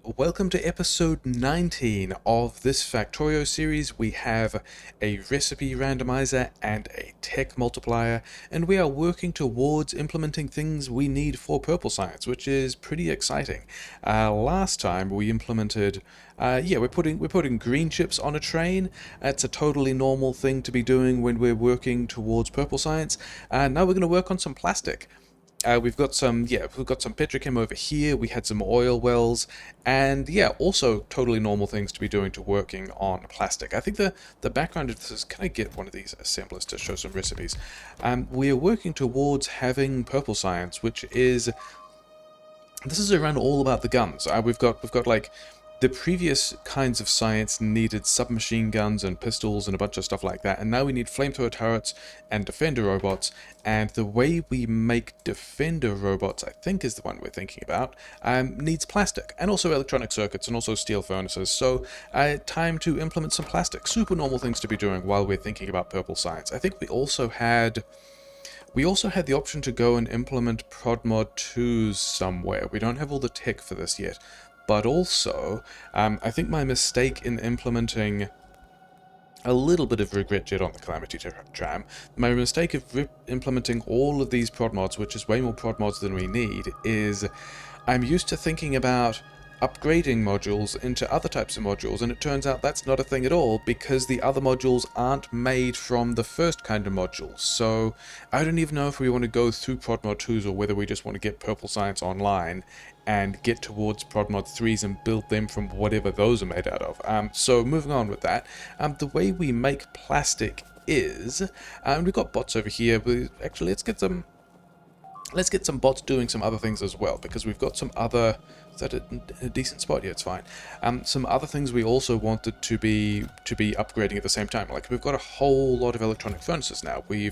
Welcome to episode 19 of this Factorio series. We have a recipe randomizer and a tech multiplier, and we are working towards implementing things we need for purple science, which is pretty exciting. Last time we implemented, we're putting green chips on a train. That's a totally normal thing to be doing when we're working towards purple science. Now we're going to work on some plastic. We've got some petrochem over here. We had some oil wells, and yeah, also totally normal things to be doing to working on plastic. I think the background of this is, can I get one of these assemblers to show some recipes? We are working towards having purple science, which is this is around all about the guns. We've got like the previous kinds of science needed submachine guns and pistols and a bunch of stuff like that, and now we need flamethrower turrets and defender robots. And the way we make defender robots, I think is the one we're thinking about, needs plastic and also electronic circuits and also steel furnaces. So time to implement some plastic. Super normal things to be doing while we're thinking about purple science. I think we also had the option to go and implement ProdMod 2s somewhere. We don't have all the tech for this yet. But also, I think my mistake in implementing a little bit of regret jet on the Calamity Tram, my mistake of implementing all of these prod mods, which is way more prod mods than we need, is I'm used to thinking about upgrading modules into other types of modules, and it turns out that's not a thing at all because the other modules aren't made from the first kind of modules. So I don't even know if we want to go through ProdMod 2s or whether we just want to get Purple Science online and get towards ProdMod 3s and build them from whatever those are made out of. So moving on with that, the way we make plastic is, we've got bots over here. Actually, let's get some bots doing some other things as well, because we've got some other... Is that a decent spot? Yeah, it's fine. Some other things we also wanted to be upgrading at the same time. Like, we've got a whole lot of electronic furnaces now. We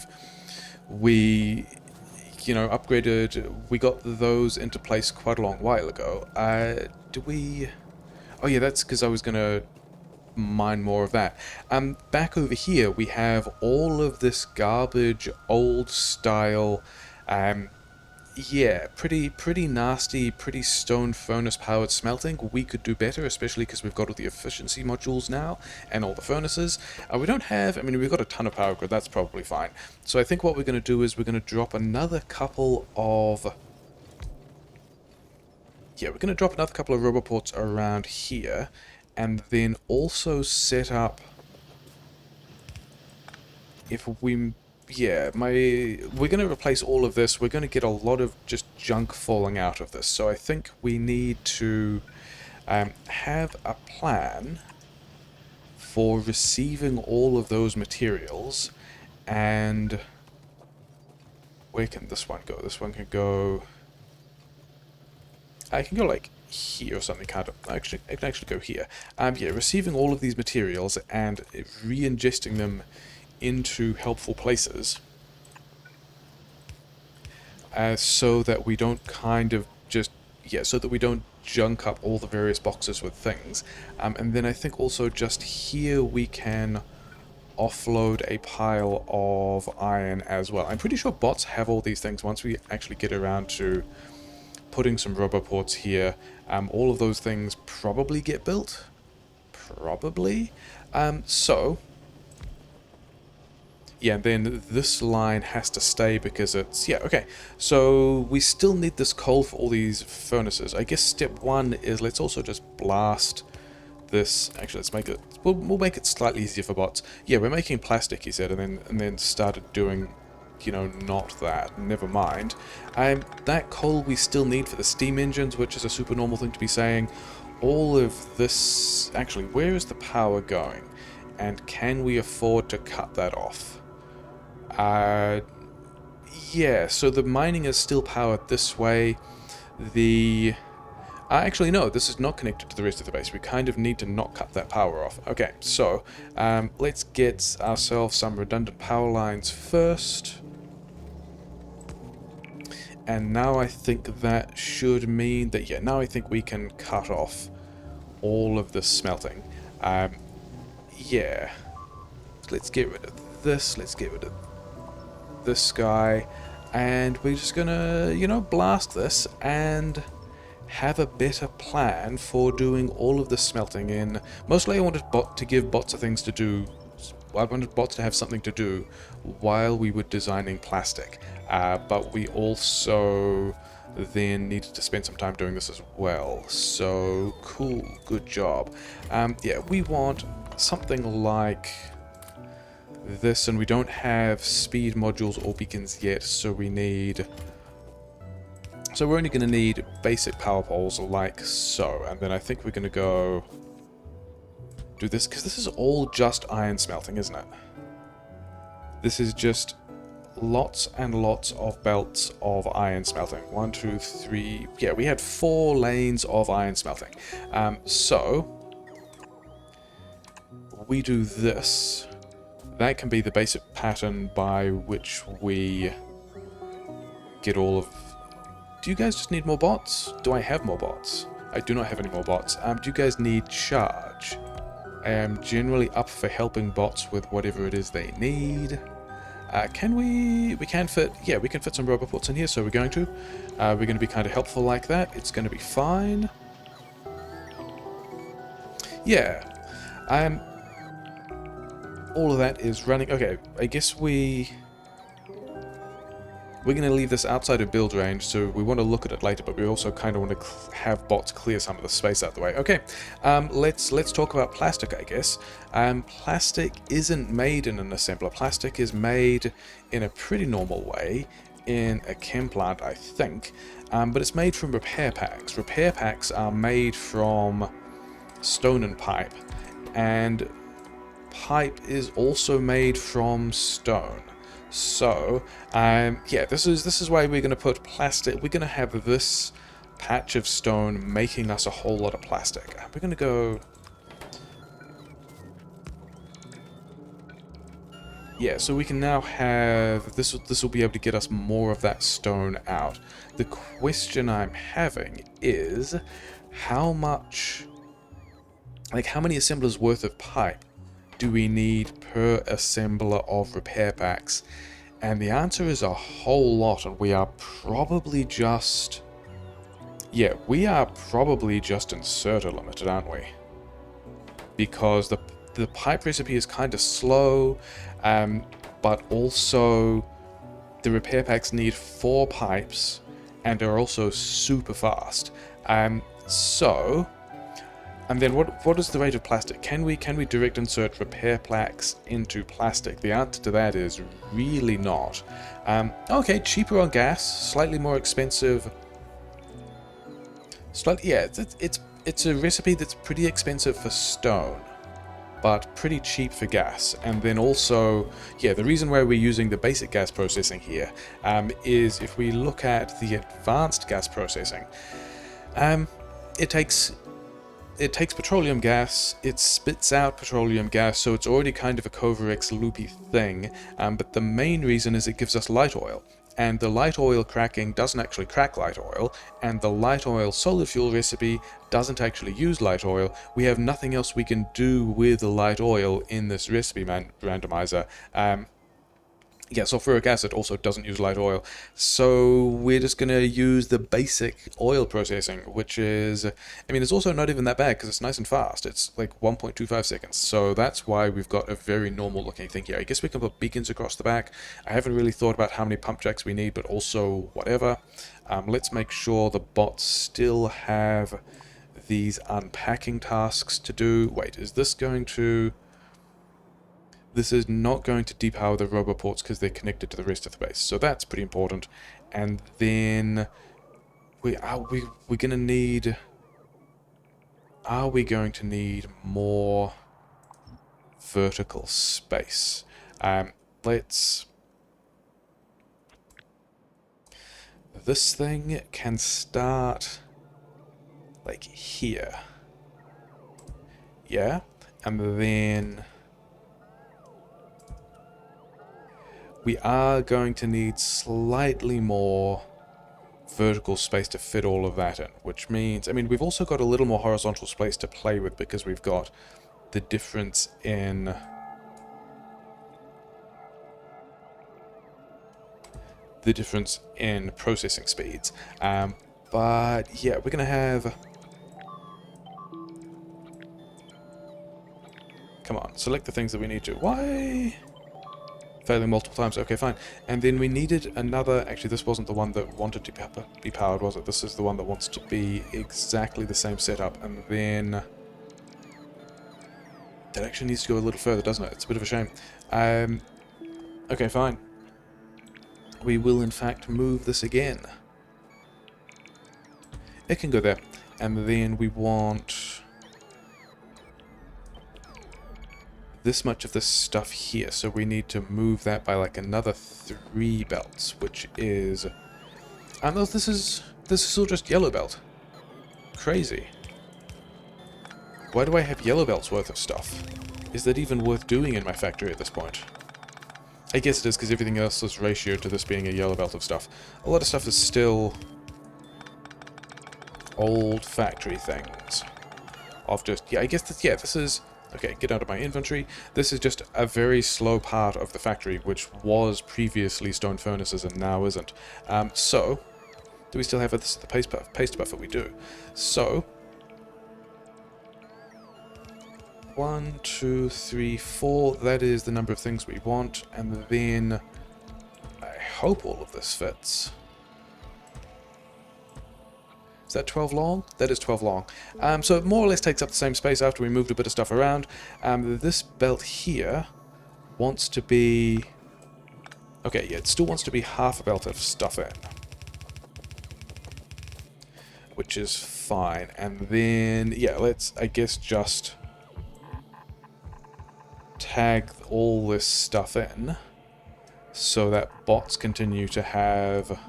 upgraded... We got those into place quite a long while ago. Do we... Oh yeah, that's because I was going to mine more of that. Back over here, we have all of this garbage, old style... Yeah, pretty nasty, pretty stone furnace powered smelting. We could do better, especially because we've got all the efficiency modules now and all the furnaces. We don't have, I mean, we've got a ton of power grid, that's probably fine. So I think what we're going to do is we're going to drop another couple of... Yeah, we're going to drop another couple of roboports around here, and then also set up... If we... Yeah, we're going to replace all of this. We're going to get a lot of just junk falling out of this. So I think we need to have a plan for receiving all of those materials. And where can this one go? This one can go... I can go like here or something, can't I? Actually, I can actually go here. Yeah, receiving all of these materials and re-ingesting them into helpful places, so that we don't kind of just, so that we don't junk up all the various boxes with things. And then I think also just here we can offload a pile of iron as well. I'm pretty sure bots have all these things once we actually get around to putting some roboports here. All of those things probably get built. Probably. So... Yeah, then this line has to stay because it's... Yeah, okay. So we still need this coal for all these furnaces. I guess step one is let's also just blast this... Actually, let's make it... We'll make it slightly easier for bots. Yeah, we're making plastic, he said, and then started doing, not that. Never mind. That coal we still need for the steam engines, which is a super normal thing to be saying. All of this... Actually, where is the power going? And can we afford to cut that off? Yeah, so the mining is still powered this way. The... actually, no, this is not connected to the rest of the base. We kind of need to not cut that power off. Okay, so, let's get ourselves some redundant power lines first. And now I think that should mean that, yeah, now I think we can cut off all of the smelting. Yeah. Let's get rid of this, let's get rid of this guy, and we're just gonna, blast this and have a better plan for doing all of the smelting in. Mostly I wanted to give bots things to do. I wanted bots to have something to do while we were designing plastic, but we also then needed to spend some time doing this as well. So cool, good job. Yeah, we want something like this, and we don't have speed modules or beacons yet, so we need... So we're only going to need basic power poles like so, and then I think we're going to go do this, because this is all just iron smelting, isn't it? This is just lots and lots of belts of iron smelting. 1, 2, 3... Yeah, we had 4 lanes of iron smelting. So we do this. That can be the basic pattern by which we get all of... Do you guys just need more bots? Do I have more bots? I do not have any more bots. Do you guys need charge? I am generally up for helping bots with whatever it is they need. Can we... We can fit... Yeah, we can fit some roboports in here, so we're going to. We're going to be kind of helpful like that. It's going to be fine. Yeah. All of that is running... Okay, I guess we're going to leave this outside of build range, so we want to look at it later, but we also kind of want to have bots clear some of the space out of the way. Okay, let's talk about plastic, I guess. Plastic isn't made in an assembler. Plastic is made in a pretty normal way in a chem plant, I think, but it's made from repair packs. Repair packs are made from stone and pipe, and pipe is also made from stone. So, yeah, this is why we're going to put plastic. We're going to have this patch of stone making us a whole lot of plastic. We're going to go... Yeah, so we can now have... This will be able to get us more of that stone out. The question I'm having is, how much... Like, how many assemblers worth of pipe do we need per assembler of repair packs? And the answer is a whole lot, and we are probably just... Yeah, we are probably just inserter limited, aren't we? Because the pipe recipe is kind of slow, but also the repair packs need 4 pipes, and are also super fast. So... And then what is the rate of plastic? Can we direct insert repair packs into plastic? The answer to that is really not. Okay, cheaper on gas, slightly more expensive. Yeah, it's a recipe that's pretty expensive for stone, but pretty cheap for gas. And then also, yeah, the reason why we're using the basic gas processing here is if we look at the advanced gas processing, it takes petroleum gas, it spits out petroleum gas, so it's already kind of a Covarex loopy thing, but the main reason is it gives us light oil. And the light oil cracking doesn't actually crack light oil, and the light oil solid fuel recipe doesn't actually use light oil. We have nothing else we can do with the light oil in this recipe randomizer. Yeah, sulfuric acid also doesn't use light oil, so we're just going to use the basic oil processing, which is, I mean, it's also not even that bad because it's nice and fast. It's like 1.25 seconds, so that's why we've got a very normal looking thing here. I guess we can put beacons across the back. I haven't really thought about how many pump jacks we need, but also whatever. Let's make sure the bots still have these unpacking tasks to do. Wait, is this going to... This is not going to depower the roboports because they're connected to the rest of the base, so that's pretty important. And then we're gonna need... Are we going to need more vertical space? Let's... This thing can start like here. Yeah, and then... We are going to need slightly more vertical space to fit all of that in, which means, I mean, we've also got a little more horizontal space to play with because we've got the difference in... processing speeds. But yeah, we're going to have... Come on, select the things that we need to. Why? Failing multiple times. Okay, fine. And then we needed another... Actually, this wasn't the one that wanted to be powered, was it? This is the one that wants to be exactly the same setup. And then... That actually needs to go a little further, doesn't it? It's a bit of a shame. Okay, fine. We will, in fact, move this again. It can go there. And then we want... this much of this stuff here, so we need to move that by like another 3 belts, which is... And this is all just yellow belt. Crazy. Why do I have yellow belts worth of stuff? Is that even worth doing in my factory at this point? I guess it is, because everything else is ratioed to this being a yellow belt of stuff. A lot of stuff is still old factory things. Of just... Yeah, I guess that... Yeah, this is... Okay, get out of my inventory. This is just a very slow part of the factory, which was previously stone furnaces and now isn't. So, do we still have this, the paste buffer? We do. So, 1, 2, 3, 4. That is the number of things we want. And then, I hope all of this fits. Is that 12 long? That is 12 long. So it more or less takes up the same space after we moved a bit of stuff around. This belt here wants to be... Okay, yeah, it still wants to be half a belt of stuff in. Which is fine. And then, yeah, let's, I guess, just tag all this stuff in so that bots continue to have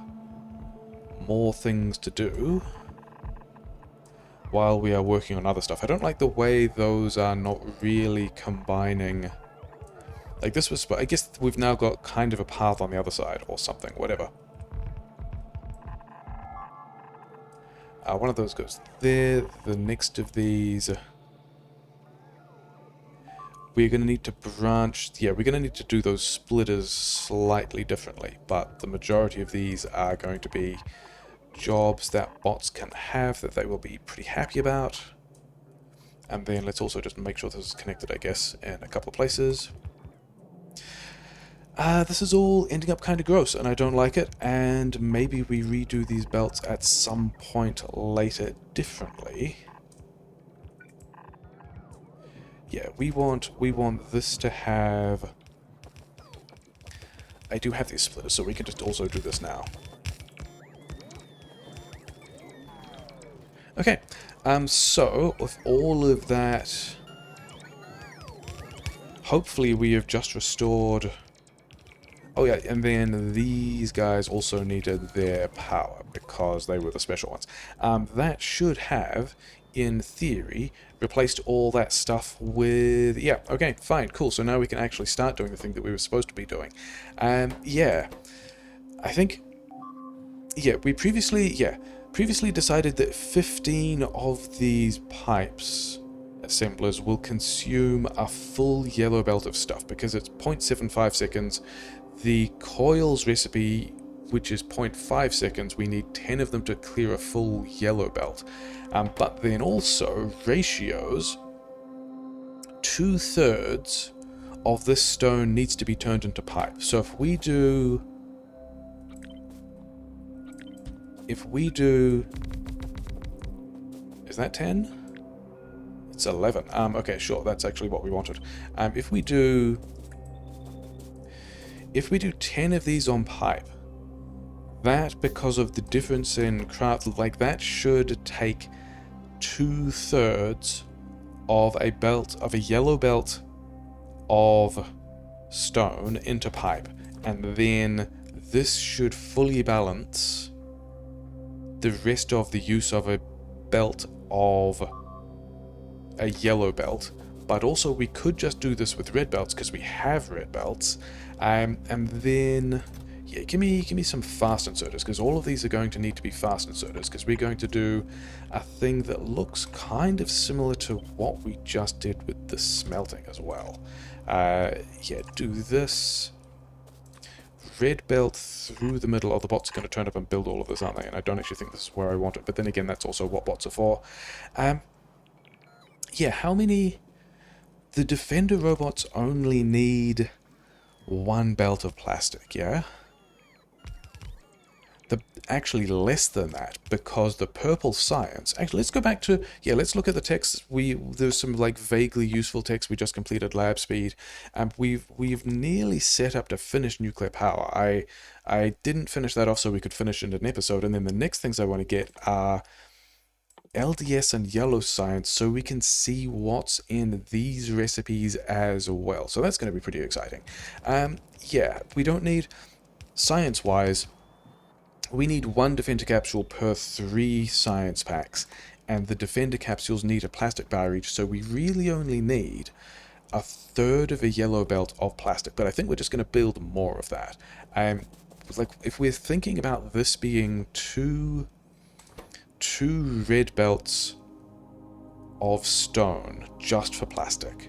more things to do while we are working on other stuff. I don't like the way those are not really combining. Like this was... I guess we've now got kind of a path on the other side or something, whatever. One of those goes there. The next of these... We're going to need to branch... Yeah, we're going to need to do those splitters slightly differently, but the majority of these are going to be jobs that bots can have that they will be pretty happy about. And then let's also just make sure this is connected, I guess, in a couple of places. This is all ending up kind of gross, and I don't like it, and maybe we redo these belts at some point later differently. Yeah, we want this to have... I do have these splitters, so we can just also do this now. Okay, so with all of that, hopefully we have just restored... Oh yeah, and then these guys also needed their power because they were the special ones. That should have, in theory, replaced all that stuff with... Yeah, okay, fine, cool. So now we can actually start doing the thing that we were supposed to be doing. Yeah, I think... Yeah, we previously decided that 15 of these pipes assemblers will consume a full yellow belt of stuff because it's 0.75 seconds. The coils recipe, which is 0.5 seconds, we need 10 of them to clear a full yellow belt. But then also ratios, 2/3 of this stone needs to be turned into pipe. So if we do... Is that 10? It's 11. Okay, sure, that's actually what we wanted. If we do 10 of these on pipe, that, because of the difference in craft, like that should take 2/3 of a belt, of a yellow belt of stone into pipe. And then this should fully balance the rest of the use of a belt of a yellow belt. But also we could just do this with red belts because we have red belts. And then, yeah, give me some fast inserters because all of these are going to need to be fast inserters because we're going to do a thing that looks kind of similar to what we just did with the smelting as well. Yeah, do this. red belt through the middle. Oh, the bots are going to turn up and build all of this, aren't they? And I don't actually think this is where I want it. But then again, that's also what bots are for. Yeah, how many... The defender robots only need one belt of plastic, yeah? Actually less than that, because the purple science... Actually, let's go back to... Yeah, let's look at the text. There's some, like, vaguely useful text. We just completed lab speed. We've nearly set up to finish nuclear power. I didn't finish that off so we could finish in an episode, and then the next things I want to get are LDS and yellow science, so we can see what's in these recipes as well. So that's going to be pretty exciting. Yeah, we don't need... Science-wise... We need one defender capsule per 3 science packs, and the defender capsules need a plastic bar each, so we really only need a third of a yellow belt of plastic, but I think we're just going to build more of that. Like, if we're thinking about this being two red belts of stone just for plastic,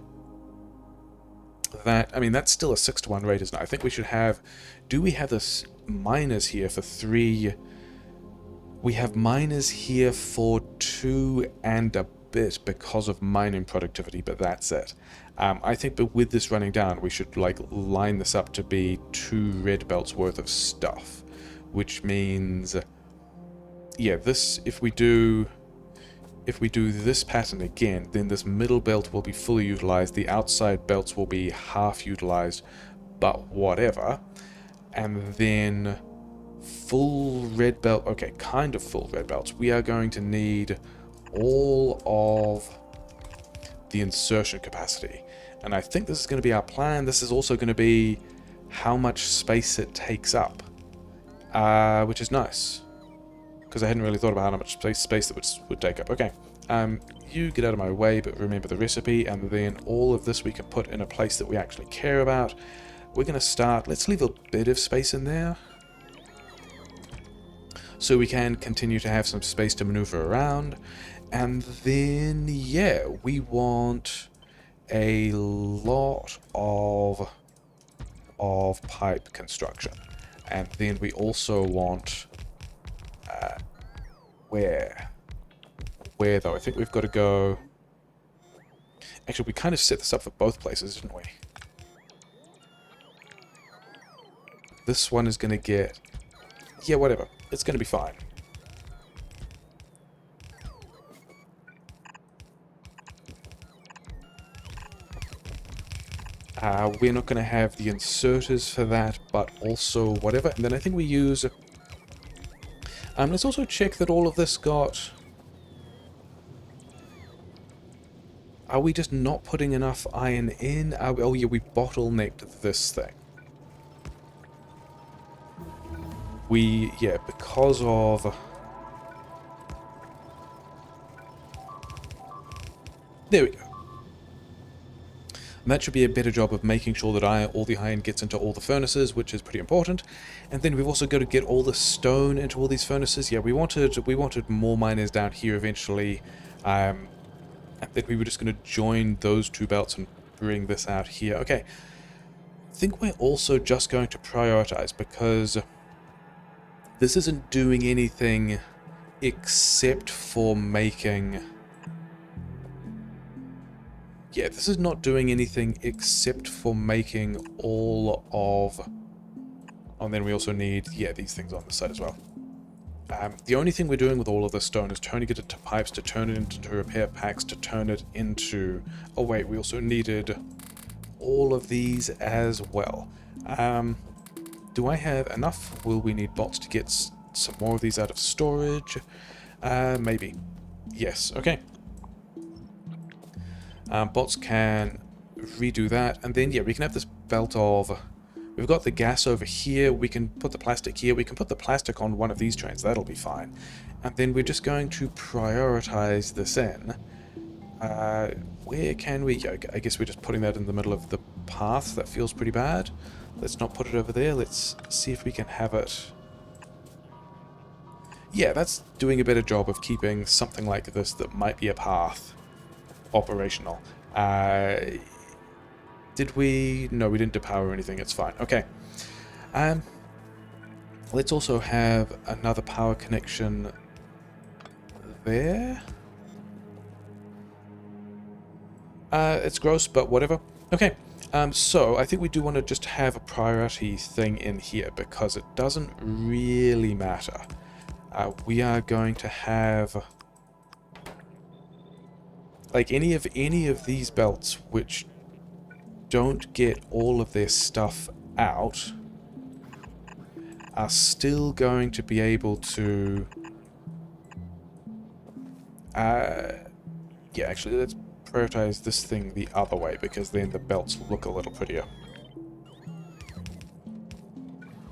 I mean, that's still a 6-to-1 rate, isn't it? I think we should have... Do we have this miners here for 3? We have miners here for 2 and a bit because of mining productivity, but that's it. I think that with this running down, we should, like, line this up to be 2 red belts worth of stuff, which means... Yeah, this, if we do this pattern again, then this middle belt will be fully utilized, the outside belts will be half utilized, but whatever. And then full red belt, okay, kind of full red belts. We are going to need all of the insertion capacity. And I think this is going to be our plan. This is also going to be how much space it takes up, which is nice, because I hadn't really thought about how much space that would take up. Okay, you get out of my way, but remember the recipe, and then all of this we can put in a place that we actually care about. We're going to start... Let's leave a bit of space in there, so we can continue to have some space to maneuver around. And then, yeah, we want a lot of pipe construction. And then we also want... Where though? I think we've got to go... Actually, we kind of set this up for both places, didn't we? This one is going to get... Yeah, whatever. It's going to be fine. We're not going to have the inserters for that, but also whatever. And then I think we use... let's also check that all of this got... Are we just not putting enough iron in? Oh yeah, we bottlenecked this thing. Yeah, because of... There we go. And that should be a better job of making sure that all the iron gets into all the furnaces, which is pretty important. And then we've also got to get all the stone into all these furnaces. Yeah, we wanted more miners down here eventually. And then we were just going to join those 2 belts and bring this out here. Okay. I think we're also just going to prioritize, because this isn't doing anything except for making... Yeah, this is not doing anything except for making all of... Oh, and then we also need, yeah, these things on this side as well. The only thing we're doing with all of this stone is turning it into pipes, to turn it into repair packs, to turn it into... Oh wait, we also needed all of these as well. Do I have enough? Will we need bots to get some more of these out of storage? Maybe. Yes, okay. Bots can redo that, and then, yeah, we can have this belt of... We've got the gas over here, we can put the plastic here, we can put the plastic on one of these trains, that'll be fine. And then we're just going to prioritize this in. Where can we... I guess we're just putting that in the middle of the path. That feels pretty bad. Let's not put it over there. Let's see if we can have it... Yeah, that's doing a better job of keeping something like this that might be a path operational. Did we... No, we didn't depower anything. It's fine. Okay. Let's also have another power connection there. It's gross, but whatever. Okay, so I think we do want to just have a priority thing in here because it doesn't really matter. We are going to have like any of these belts which don't get all of their stuff out are still going to be able to yeah, actually let's prioritize this thing the other way because then the belts look a little prettier.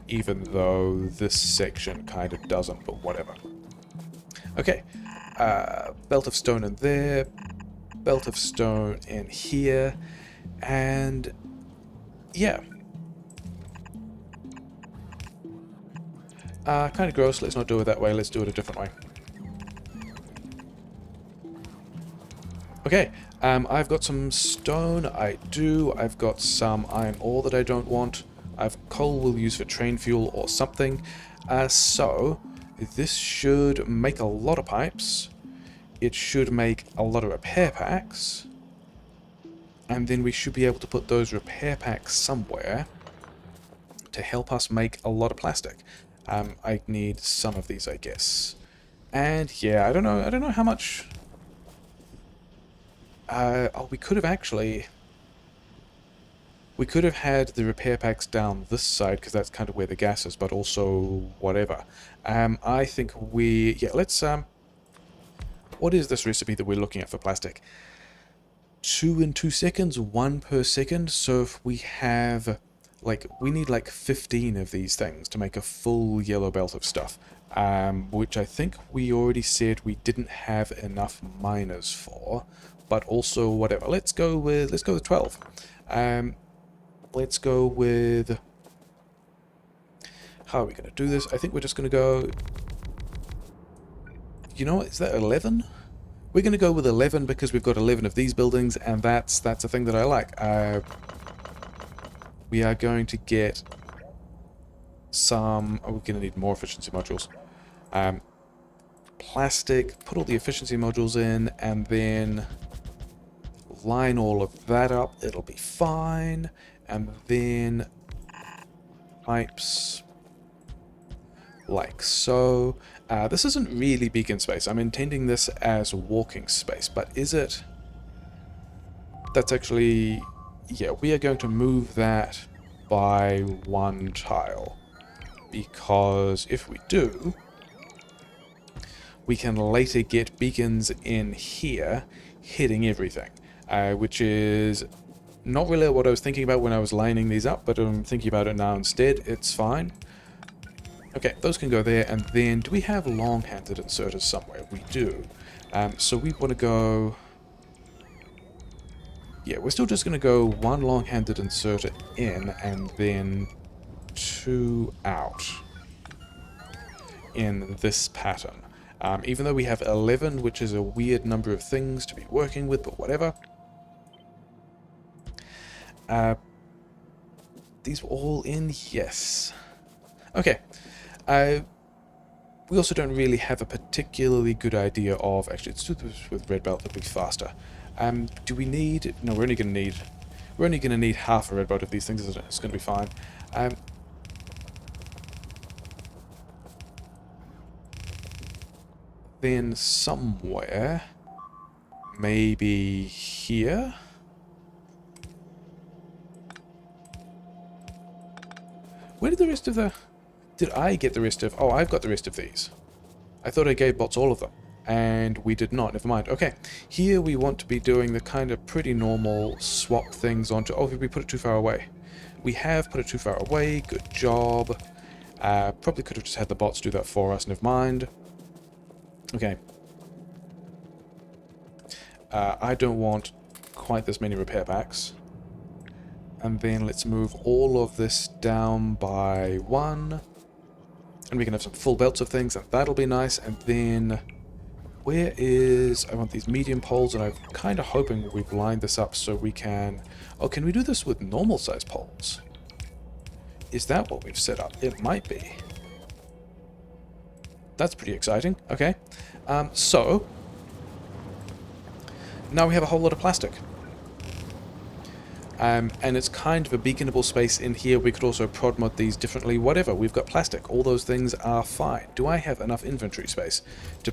Even though this section kind of doesn't, but whatever. Okay, belt of stone in there, belt of stone in here, and yeah. Kind of gross, let's not do it that way, let's do it a different way. Okay, I've got some stone, I've got some iron ore that I don't want, I've coal we'll use for train fuel or something, so this should make a lot of pipes, it should make a lot of repair packs, and then we should be able to put those repair packs somewhere to help us make a lot of plastic. I need some of these, I guess. And yeah, I don't know how much. Oh, we could have actually. We could have had the repair packs down this side because that's kind of where the gas is, but also whatever. I think let's what is this recipe that we're looking at for plastic? 2 in 2 seconds, 1 per second. So if we have we need like 15 of these things to make a full yellow belt of stuff, which I think we already said we didn't have enough miners for, but also whatever. Let's go with 12. Let's go with, how are we going to do this? I think we're just going to go, you know what, is that 11? We're going to go with 11 because we've got 11 of these buildings, and that's a thing that I like. We are going to get some... Oh, we're going to need more efficiency modules. Plastic, put all the efficiency modules in, and then line all of that up. It'll be fine. And then pipes like so. This isn't really beacon space. I'm intending this as walking space, but is it? That's actually... Yeah, we are going to move that by 1 tile, because if we do, we can later get beacons in here hitting everything, which is not really what I was thinking about when I was lining these up, but I'm thinking about it now instead. It's fine. Okay, those can go there, and then do we have long-handed inserters somewhere? We do. So we want to go... Yeah, we're still just going to go 1 long-handed inserter in, and then 2 out in this pattern. Even though we have 11, which is a weird number of things to be working with, but whatever. These were all in? Yes. Okay. We also don't really have a particularly good idea of... Actually, let's do this with red belt, it'll be faster. Do we need... No, we're only going to need half a red belt of these things, isn't it? It's going to be fine. Then somewhere... Maybe here? Where did the rest of the... Did I get the rest of... Oh, I've got the rest of these. I thought I gave bots all of them. And we did not. Never mind. Okay. Here we want to be doing the kind of pretty normal swap things onto... Oh, we put it too far away. We have put it too far away. Good job. Probably could have just had the bots do that for us. Never mind. Okay. I don't want quite this many repair packs. And then let's move all of this down by 1. And we can have some full belts of things, and that'll be nice. And then, where is... I want these medium poles, and I'm kind of hoping we've lined this up so we can... Oh, can we do this with normal size poles? Is that what we've set up? It might be. That's pretty exciting. Okay. So, now we have a whole lot of plastic. And it's kind of a beaconable space in here. We could also prod mod these differently. Whatever, we've got plastic. All those things are fine. Do I have enough inventory space?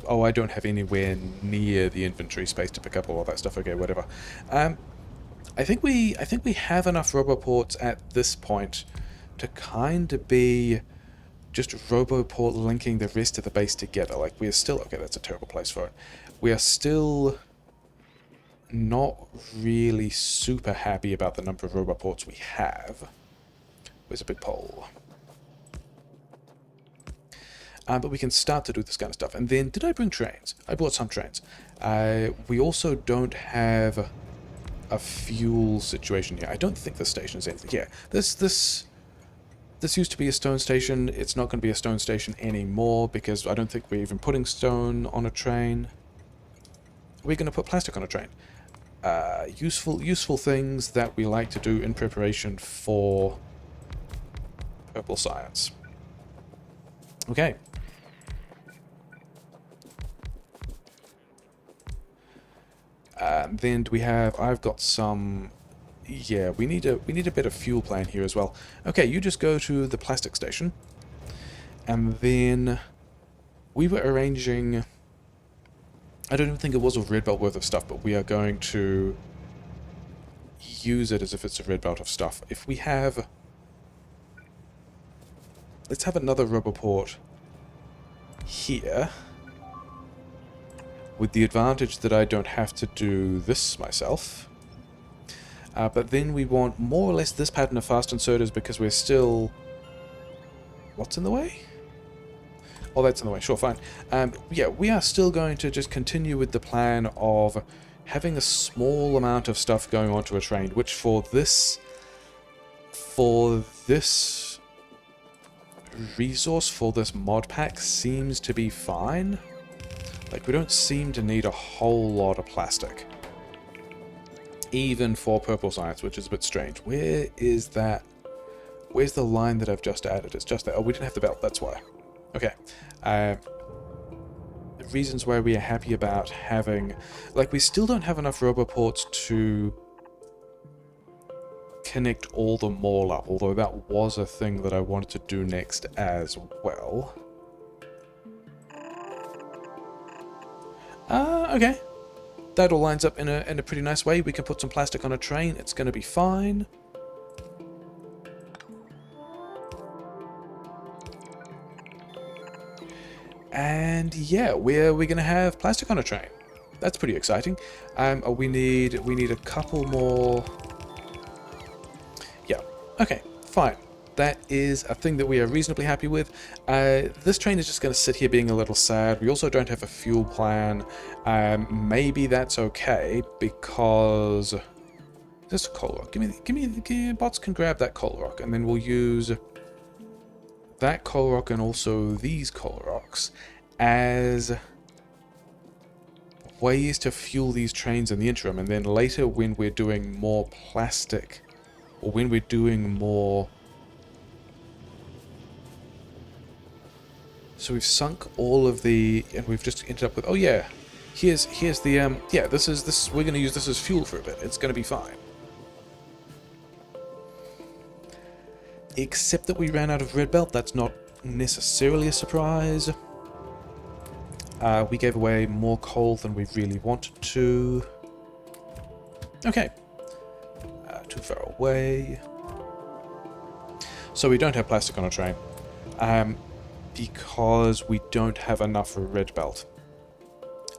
Oh, I don't have anywhere near the inventory space to pick up all of that stuff. Okay, whatever. I think we have enough roboports at this point to kind of be just roboport linking the rest of the base together. Like, we're still... Okay, that's a terrible place for it. We are still not really super happy about the number of roboports we have. Where's a big pole? But we can start to do this kind of stuff. And then, did I bring trains? I brought some trains. We also don't have a fuel situation here. I don't think the station is anything. Yeah, this used to be a stone station. It's not going to be a stone station anymore because I don't think we're even putting stone on a train. We're going to put plastic on a train. Useful things that we like to do in preparation for purple science. Okay. Then do we have... I've got some... Yeah, we need a bit of fuel plan here as well. Okay, you just go to the plastic station. And then we were arranging... I don't even think it was a red belt worth of stuff, but we are going to use it as if it's a red belt of stuff. If we have... Let's have another roboport here, with the advantage that I don't have to do this myself. But then we want more or less this pattern of fast inserters because we're still... What's in the way? Oh, that's in the way. Sure, fine. Yeah, we are still going to just continue with the plan of having a small amount of stuff going onto a train, which for this resource, for this mod pack, seems to be fine. Like, we don't seem to need a whole lot of plastic. Even for purple science, which is a bit strange. Where is that? Where's the line that I've just added? It's just there. Oh, we didn't have the belt, that's why. Okay. The reasons why we are happy about having... Like, we still don't have enough roboports to connect all the mall up, although that was a thing that I wanted to do next as well. Okay. That all lines up in a pretty nice way. We can put some plastic on a train. It's going to be fine. And yeah, we're going to have plastic on a train. That's pretty exciting. We need a couple more. Yeah. Okay. Fine. That is a thing that we are reasonably happy with. This train is just going to sit here being a little sad. We also don't have a fuel plan. Maybe that's okay because this is a coal rock. Give me. Bots can grab that coal rock, and then we'll use that coal rock and also these coal rocks as ways to fuel these trains in the interim. And then later, when we're doing more plastic, or when we're doing more... So we've sunk all of the, and we've just ended up with, oh yeah, here's the, yeah, this we're going to use this as fuel for a bit. It's going to be fine. Except that we ran out of red belt. That's not necessarily a surprise. We gave away more coal than we really wanted to. Okay. Too far away. So we don't have plastic on a train. Because we don't have enough for red belt.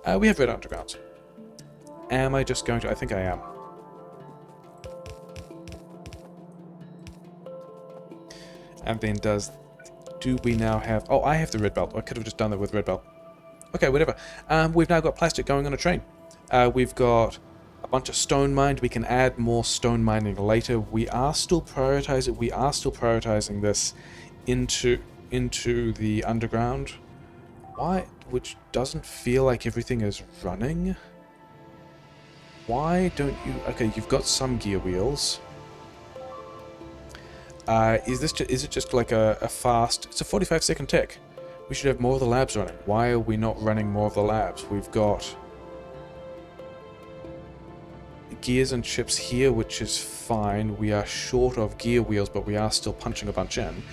We have red undergrounds. Am I just going to... I think I am. And then do we now have... Oh, I have the red belt. I could have just done that with red belt. Okay, whatever. We've now got plastic going on a train. We've got a bunch of stone mined. We can add more stone mining later. We are still prioritizing this into the underground. Why? Which doesn't feel like everything is running. Why don't you... Okay, you've got some gear wheels. Is it just like a fast... It's a 45-second tick. We should have more of the labs running. Why are we not running more of the labs? We've got gears and chips here, which is fine. We are short of gear wheels, but we are still punching a bunch in.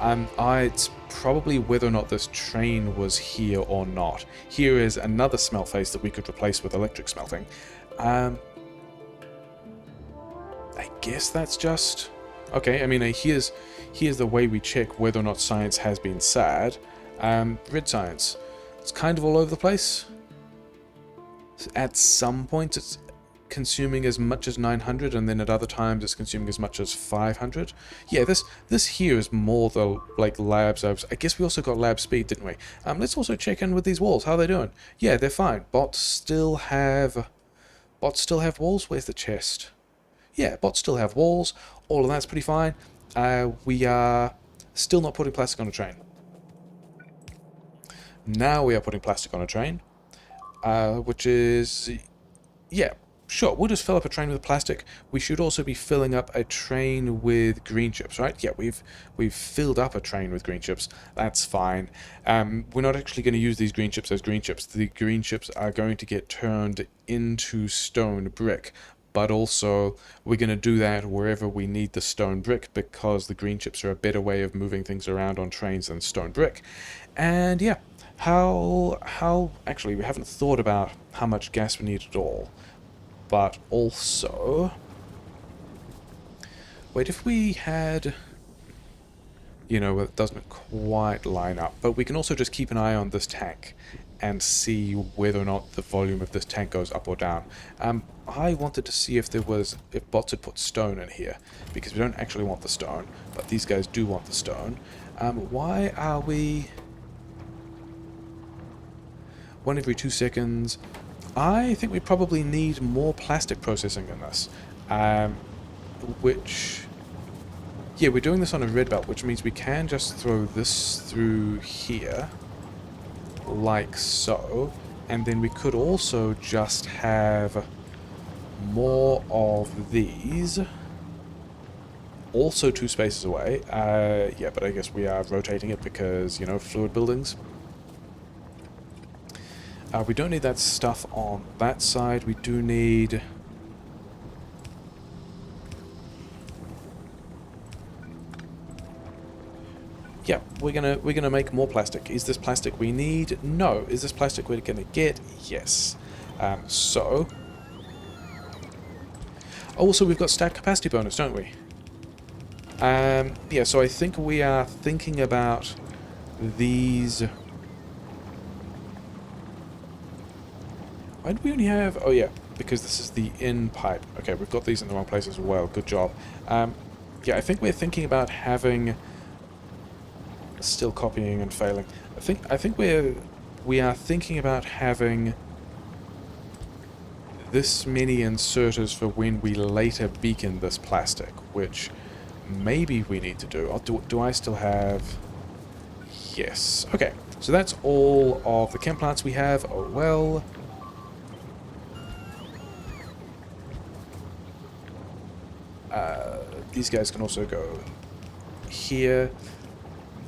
It's probably whether or not this train was here or not. Here is another smelt face that we could replace with electric smelting. I guess that's just... Okay, I mean, here's the way we check whether or not science has been sad. Red science. It's kind of all over the place. At some points it's consuming as much as 900, and then at other times it's consuming as much as 500. Yeah, this here is more the like labs. I guess we also got lab speed, didn't we? Let's also check in with these walls. How are they doing? Yeah, they're fine. Bots still have walls. Where's the chest? Yeah, bots still have walls. All of that's pretty fine. We are still not putting plastic on a train. Now we are putting plastic on a train, which is, yeah, sure, we'll just fill up a train with plastic. We should also be filling up a train with green chips, right? Yeah, we've filled up a train with green chips. That's fine. We're not actually going to use these green chips as green chips. The green chips are going to get turned into stone brick. But also, we're going to do that wherever we need the stone brick, because the green chips are a better way of moving things around on trains than stone brick. And yeah, actually, we haven't thought about how much gas we need at all. But also... Wait, if we had... You know, it doesn't quite line up. But we can also just keep an eye on this tank and see whether or not the volume of this tank goes up or down. I wanted to see if bots had put stone in here, because we don't actually want the stone, but these guys do want the stone. Why are we... 1 every 2 seconds. I think we probably need more plastic processing in this. Which... Yeah, we're doing this on a red belt, which means we can just throw this through here, like so, and then we could also just have more of these, also 2 spaces away. Yeah, but I guess we are rotating it because, you know, fluid buildings. We don't need that stuff on that side. We do need... Yeah, we're gonna make more plastic. Is this plastic we need? No. Is this plastic we're gonna get? Yes. So... Also, we've got stack capacity bonus, don't we? Yeah, so I think we are thinking about these... Why do we only have... Oh yeah, because this is the in pipe. Okay, we've got these in the wrong place as well. Good job. Yeah, I think we're thinking about having... Still copying and failing. I think we are thinking about having this many inserters for when we later beacon this plastic, which maybe we need to do. Or do I still have... Yes. Okay, so that's all of the chem plants we have. Oh well. These guys can also go here.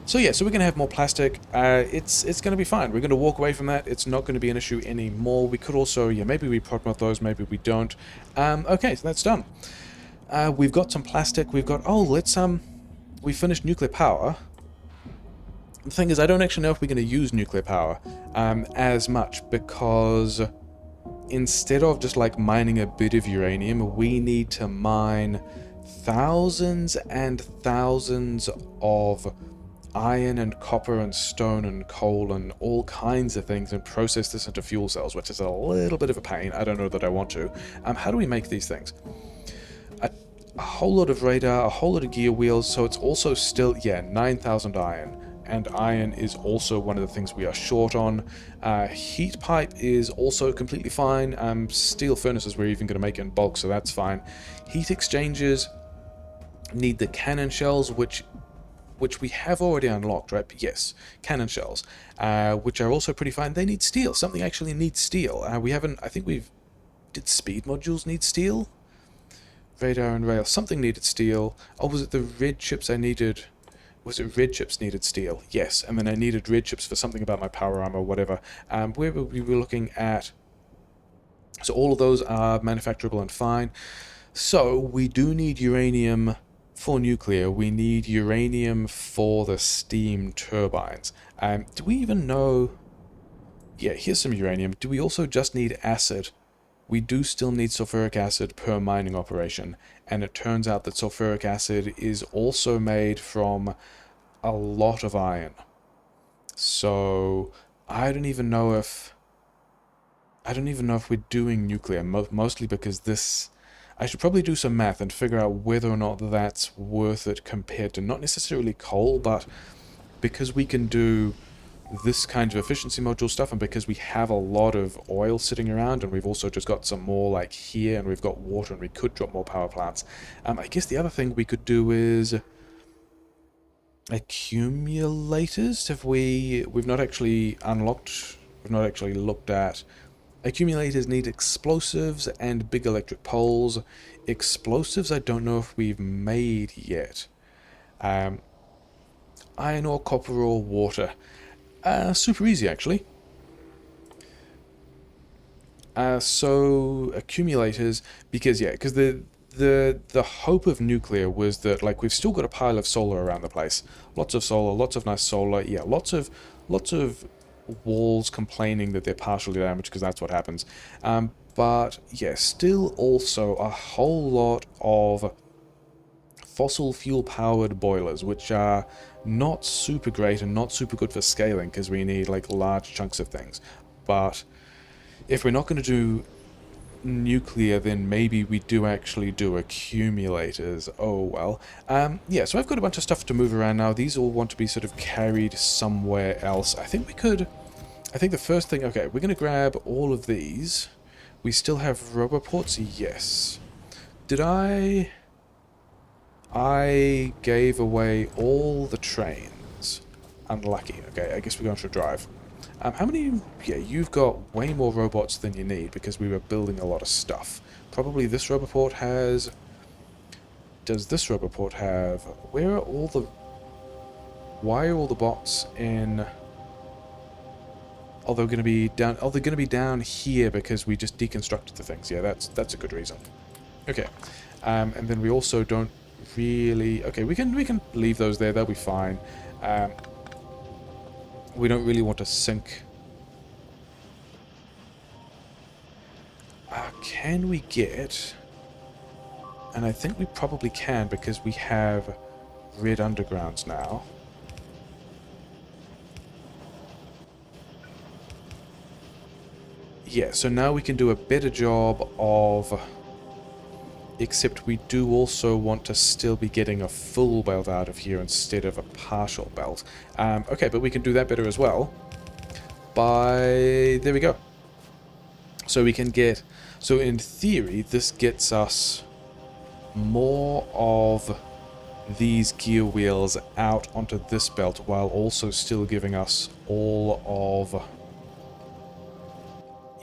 So yeah, so we're going to have more plastic. It's going to be fine. We're going to walk away from that. It's not going to be an issue anymore. We could also, yeah, maybe we prod mod those, maybe we don't. Okay, so that's done. We've got some plastic. We've got, oh, we finished nuclear power. The thing is, I don't actually know if we're going to use nuclear power as much, because instead of just like mining a bit of uranium, we need to mine thousands and thousands of iron and copper and stone and coal and all kinds of things and process this into fuel cells, which is a little bit of a pain. I don't know that I want to. How do we make these things? A whole lot of radar, a whole lot of gear wheels, so it's also still, yeah, 9,000 iron. And iron is also one of the things we are short on. Heat pipe is also completely fine. Steel furnaces we're even going to make in bulk, so that's fine. Heat exchangers need the cannon shells, which we have already unlocked, right? But yes, cannon shells, which are also pretty fine. They need steel. Something actually needs steel. We haven't... I think we've... Did speed modules need steel? Radar and rail. Something needed steel. Oh, was it the red chips I needed? Was it red chips needed steel? Yes, and then I needed red chips for something about my power armor, whatever. Where we were looking at... So all of those are manufacturable and fine. So we do need uranium for nuclear. We need uranium for the steam turbines. Do we even know... Yeah, here's some uranium. Do we also just need acid? We do still need sulfuric acid per mining operation, and it turns out that sulfuric acid is also made from a lot of iron. So I don't even know if we're doing nuclear, mostly because this... I should probably do some math and figure out whether or not that's worth it compared to not necessarily coal, but because we can do this kind of efficiency module stuff, and because we have a lot of oil sitting around, and we've also just got some more like here, and we've got water, and we could drop more power plants. I guess the other thing we could do is accumulators. We've not actually unlocked, we've not actually looked at... Accumulators need explosives and big electric poles. Explosives I don't know if we've made yet. Iron ore, copper ore, water. Super easy, actually. So accumulators, because the hope of nuclear was that, like, we've still got a pile of solar around the place. Lots of solar, lots of nice solar. Yeah, lots of walls complaining that they're partially damaged, because that's what happens. But yeah, still also a whole lot of fossil fuel powered boilers, which are not super great and not super good for scaling, because we need like large chunks of things. But if we're not going to do nuclear, then maybe we do actually do accumulators. Oh well. Yeah, so I've got a bunch of stuff to move around now. These all want to be sort of carried somewhere else. I think the first thing... Okay, we're going to grab all of these. We still have roboports? Yes. Did I gave away all the trains. Unlucky. Okay, I guess we're going to drive. How many... Yeah, you've got way more robots than you need, because we were building a lot of stuff. Probably this roboport has... Does this roboport have... Where are all the... Why are all the bots in... Oh, they're going to be down... Oh, they're going to be down here because we just deconstructed the things. Yeah, that's a good reason. Okay. And then we also don't really... Okay, we can leave those there. They'll be fine. We don't really want to sink. Can we get... And I think we probably can, because we have red undergrounds now. Yeah, so now we can do a better job of... Except we do also want to still be getting a full belt out of here instead of a partial belt. Okay, but we can do that better as well. There we go. So we can get... So in theory, this gets us more of these gear wheels out onto this belt, while also still giving us all of...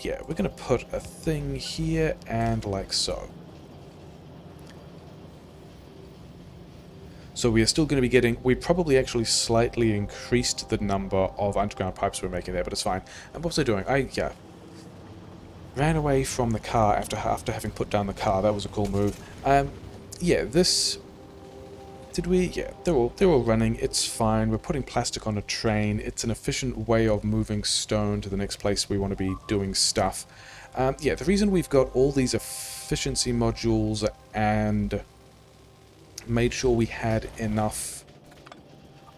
Yeah, we're going to put a thing here and like so. So we are still going to be getting... We probably actually slightly increased the number of underground pipes we're making there, but it's fine. And what was I doing? Yeah. Ran away from the car after having put down the car. That was a cool move. Yeah, this... Did we... Yeah, they're all running. It's fine. We're putting plastic on a train. It's an efficient way of moving stone to the next place we want to be doing stuff. Yeah, the reason we've got all these efficiency modules and... made sure we had enough...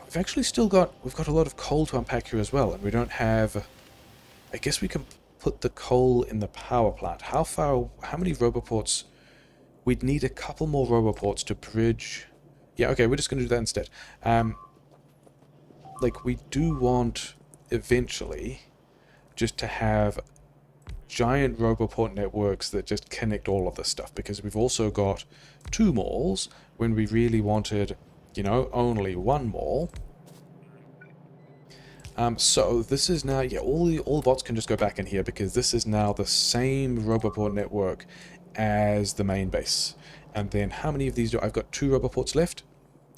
We've actually still got... We've got a lot of coal to unpack here as well, and we don't have... I guess we can put the coal in the power plant. How many roboports... We'd need a couple more roboports to bridge... Yeah, okay, we're just going to do that instead. Like, we do want, eventually, just to have giant roboport networks that just connect all of this stuff, because we've also got 2 malls when we really wanted, you know, only 1 mall. So this is now, yeah, all the bots can just go back in here, because this is now the same roboport network as the main base. And then how many of these do I've got 2 roboports left?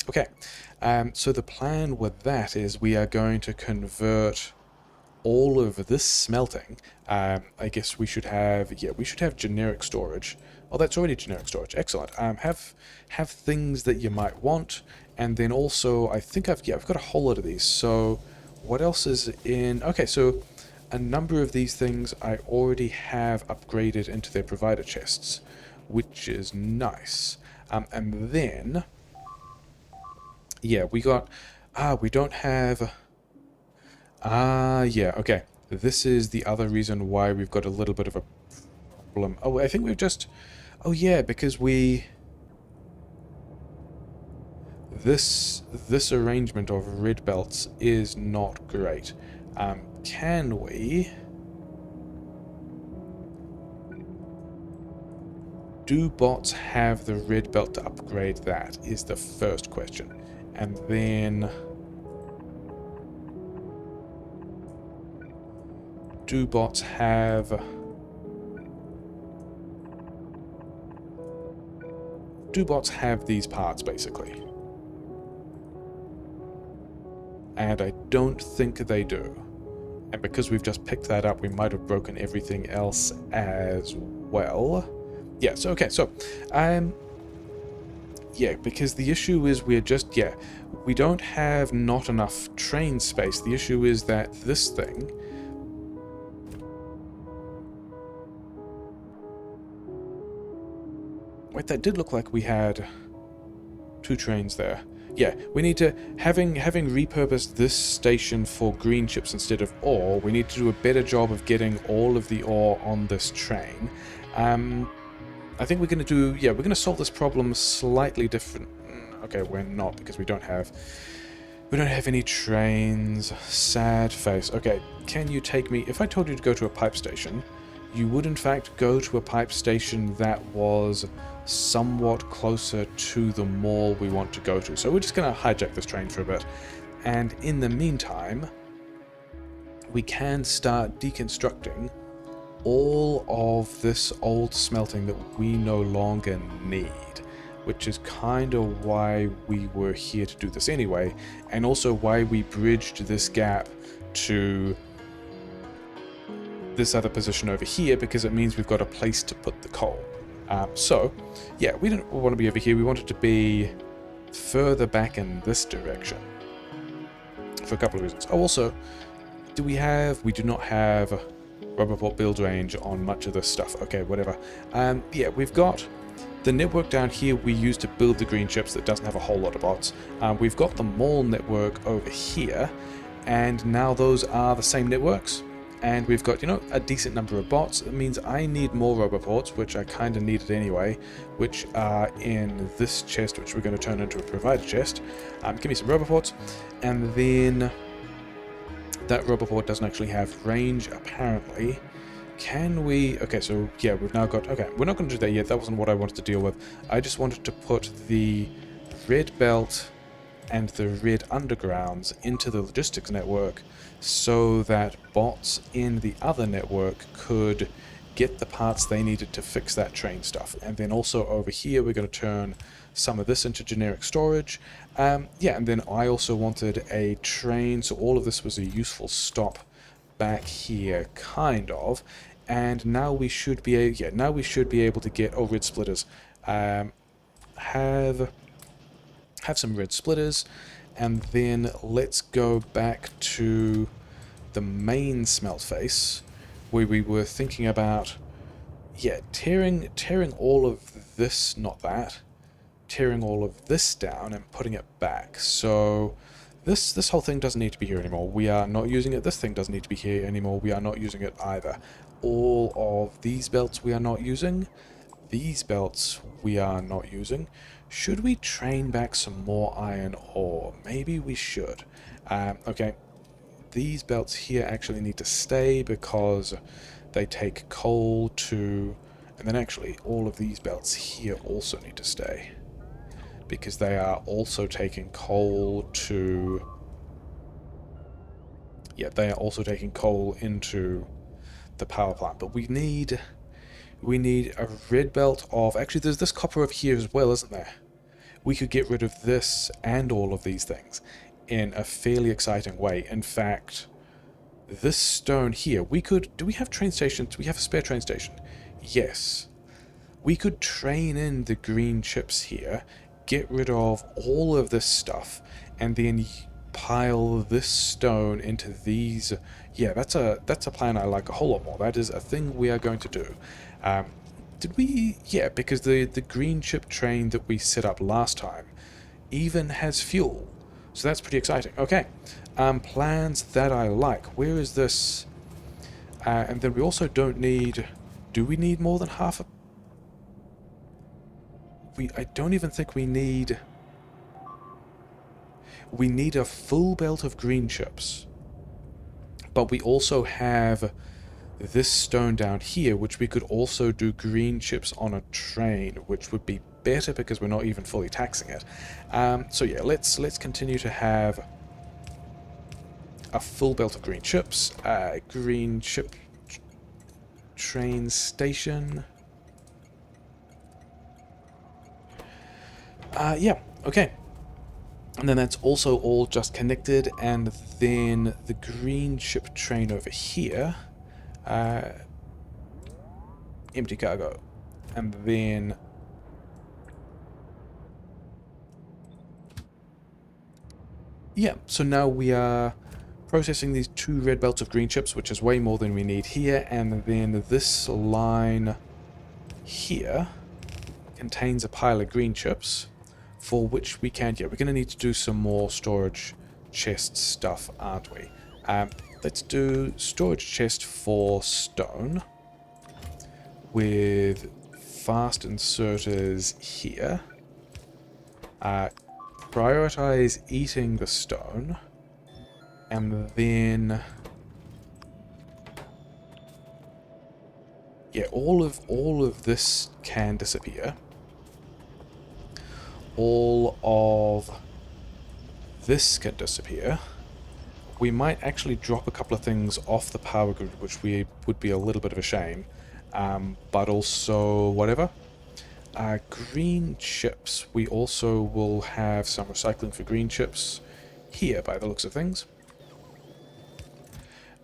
Okay, so the plan with that is we are going to convert all of this smelting. I guess we should have, yeah, we should have generic storage. Oh, that's already generic storage. Excellent. Have things that you might want, and then also I think I've got a whole lot of these. So what else is in? Okay, so a number of these things I already have upgraded into their provider chests, which is nice. And then, yeah, we got. We don't have. Yeah, okay. This is the other reason why we've got a little bit of a problem. Oh, I think we've just... Oh, yeah, because we... This arrangement of red belts is not great. Can we... Do bots have the red belt to upgrade that, is the first question. And then... Do bots have... Do bots have these parts, basically? And I don't think they do. And because we've just picked that up, we might have broken everything else as well. Yes, okay, so, yeah, because the issue is we're just, yeah, we don't have not enough train space. The issue is that this thing... Wait, that did look like we had 2 trains there. Yeah, we need to, having repurposed this station for green chips instead of ore, we need to do a better job of getting all of the ore on this train. I think we're going to do, yeah, we're going to solve this problem slightly different. Okay, we're not, because we don't have any trains. Sad face. Okay, can you take me, if I told you to go to a pipe station, you would in fact go to a pipe station that was somewhat closer to the mall we want to go to. So we're just going to hijack this train for a bit. And in the meantime, we can start deconstructing all of this old smelting that we no longer need, which is kind of why we were here to do this anyway, and also why we bridged this gap to this other position over here, because it means we've got a place to put the coal. So, yeah, we didn't want to be over here, we wanted to be further back in this direction. For a couple of reasons. Oh, also, we do not have Rubberport build range on much of this stuff. Okay, whatever. Yeah, we've got the network down here we use to build the green chips that doesn't have a whole lot of bots. We've got the mall network over here, and now those are the same networks. And we've got, you know, a decent number of bots. It means I need more Roboports, which I kind of needed anyway, which are in this chest, which we're going to turn into a provider chest. Give me some Roboports. And then that Roboport doesn't actually have range, apparently. Can we... Okay, so, yeah, we've now got... Okay, we're not going to do that yet. That wasn't what I wanted to deal with. I just wanted to put the red belt and the red undergrounds into the logistics network so that bots in the other network could get the parts they needed to fix that train stuff. And then also over here we're going to turn some of this into generic storage. Yeah, and then I also wanted a train, so all of this was a useful stop back here, kind of. And now we should be able, yeah, now we should be able to get, oh, red splitters. Have some red splitters, and then let's go back to the main smelt face, where we were thinking about, yeah, tearing all of this, not that, tearing all of this down and putting it back. So this whole thing doesn't need to be here anymore. We are not using it. This thing doesn't need to be here anymore. We are not using it either. All of these belts we are not using. These belts we are not using. Should we train back some more iron ore? Maybe we should. Okay, these belts here actually need to stay because they take coal to... And then actually all of these belts here also need to stay, because they are also taking coal to... Yeah, they are also taking coal into the power plant. But we need a red belt of... Actually, there's this copper over here as well, isn't there? we could get rid of this and all of these things in a fairly exciting way. In fact, this stone here, we could... Do we have train stations? We have a spare train station. Yes. We could train in the green chips here, get rid of all of this stuff, and then pile this stone into these. Yeah, that's a plan I like a whole lot more. That is a thing we are going to do. Did we... Yeah, because the green chip train that we set up last time even has fuel. So that's pretty exciting. Okay. Plans that I like. Where is this? And then we also don't need... Do we need more than half a... I don't even think we need... We need a full belt of green chips. But we also have this stone down here, which we could also do green chips on a train, which would be better because we're not even fully taxing it. So yeah, let's continue to have a full belt of green chips. Green chip train station. Yeah, okay. And then that's also all just connected, and then the green chip train over here, empty cargo, and then yeah, so now we are processing these 2 red belts of green chips, which is way more than we need here, and then this line here contains a pile of green chips, for which we can... Yeah, we're going to need to do some more storage chest stuff, aren't we? Let's do storage chest for stone, with fast inserters here. Prioritize eating the stone, and then... Yeah, all of this can disappear. All of this can disappear. We might actually drop a couple of things off the power grid, which would be a little bit of a shame. But also, whatever. Green chips. We also will have some recycling for green chips here, by the looks of things.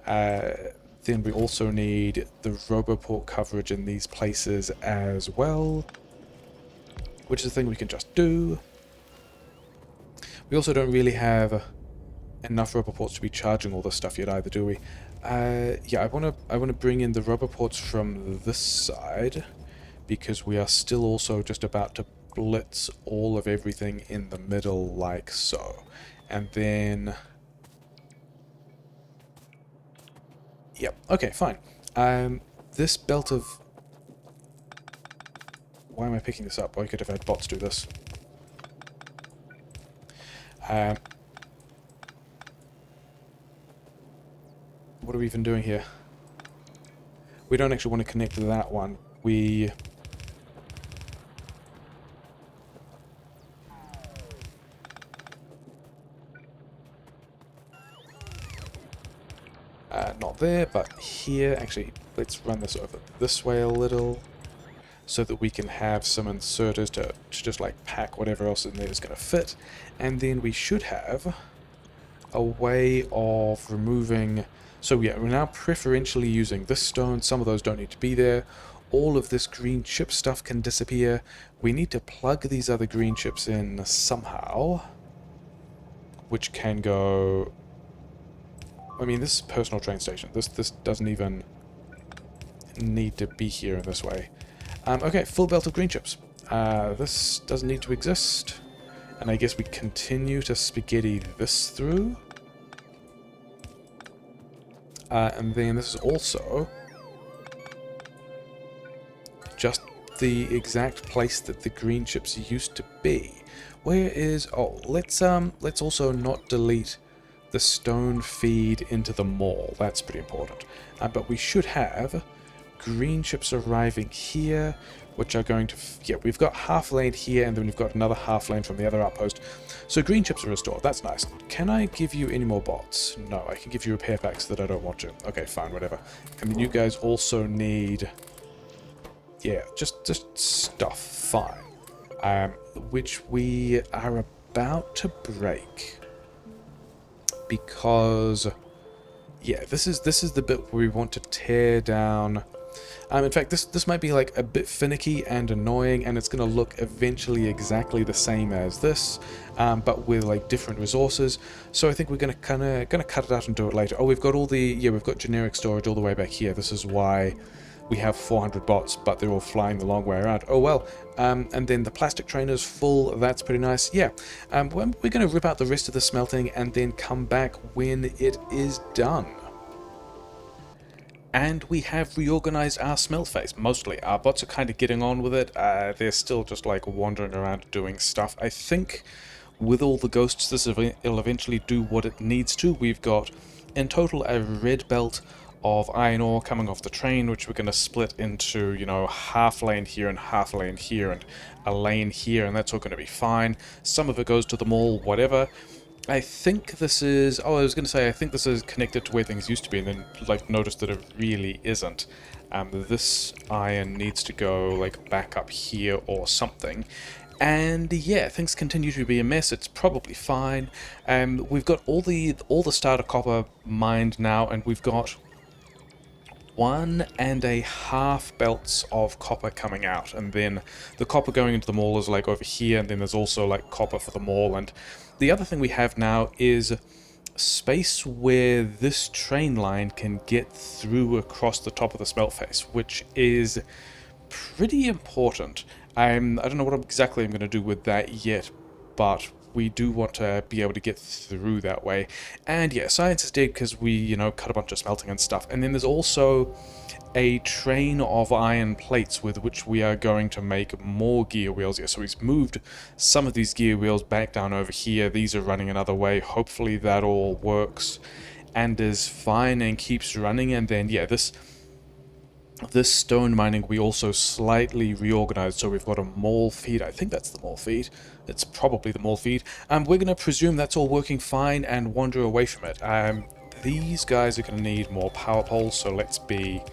Then we also need the Roboport coverage in these places as well, which is a thing we can just do. We also don't really have enough Roboports to be charging all this stuff yet either, do we? Yeah, I wanna bring in the Roboports from this side, because we are still also just about to blitz all of everything in the middle like so. And then... Yep, okay, fine. This belt of... Why am I picking this up? I could have had bots do this. What are we even doing here? We don't actually want to connect to that one. We... not there, but here. Actually, let's run this over this way a little, so that we can have some inserters to just like pack whatever else in there is going to fit. And then we should have a way of removing... So yeah, we're now preferentially using this stone. Some of those don't need to be there. All of this green chip stuff can disappear. We need to plug these other green chips in somehow, which can go... I mean, this is a personal train station. This doesn't even need to be here in this way. Okay, full belt of green chips. This doesn't need to exist. And I guess we continue to spaghetti this through. And then this is also just the exact place that the green chips used to be. Where is... Oh, let's also not delete the stone feed into the mall. That's pretty important. But we should have green chips arriving here, which are going to... Yeah, we've got half lane here, and then we've got another half lane from the other outpost. So green chips are restored. That's nice. Can I give you any more bots? No, I can give you repair packs that I don't want to. Okay, fine, whatever. And then you guys also need... Yeah, just stuff. Fine. which we are about to break. Because, yeah, this is the bit where we want to tear down. In fact, this might be like a bit finicky and annoying, and it's going to look eventually exactly the same as this, but with like different resources. So I think we're gonna gonna cut it out and do it later. Oh, we've got we've got generic storage all the way back here. This is why we have 400 bots, but they're all flying the long way around. Oh well. And then the plastic trainer's full. That's pretty nice. Yeah. We're going to rip out the rest of the smelting and then come back when it is done. And we have reorganized our smelt phase, mostly. Our bots are kind of getting on with it. They're still just like wandering around doing stuff. I think with all the ghosts, it'll eventually do what it needs to. We've got, in total, a red belt of iron ore coming off the train, which we're going to split into, you know, half lane here and half lane here and a lane here, and that's all going to be fine. Some of it goes to the mall, whatever. I think this is... Oh, I was going to say, I think this is connected to where things used to be, and then, like, notice that it really isn't. This iron needs to go, like, back up here or something. And yeah, things continue to be a mess. It's probably fine. We've got all the starter copper mined now, and we've got 1.5 belts of copper coming out, and then the copper going into the mall is like over here, and then there's also like copper for the mall. And the other thing we have now is space where this train line can get through across the top of the smelt face, which is pretty important. I don't know what exactly I'm going to do with that yet, but we do want to be able to get through that way. And yeah, science is dead because we, you know, cut a bunch of smelting and stuff. And then there's also a train of iron plates with which we are going to make more gear wheels. Yeah, so we've moved some of these gear wheels back down over here. These are running another way. Hopefully that all works and is fine and keeps running. And then, yeah, this stone mining we also slightly reorganized, so we've got a mall feed. I think that's the mall feed. It's probably the mall feed. We're going to presume that's all working fine and wander away from it. These guys are going to need more power poles, so let's be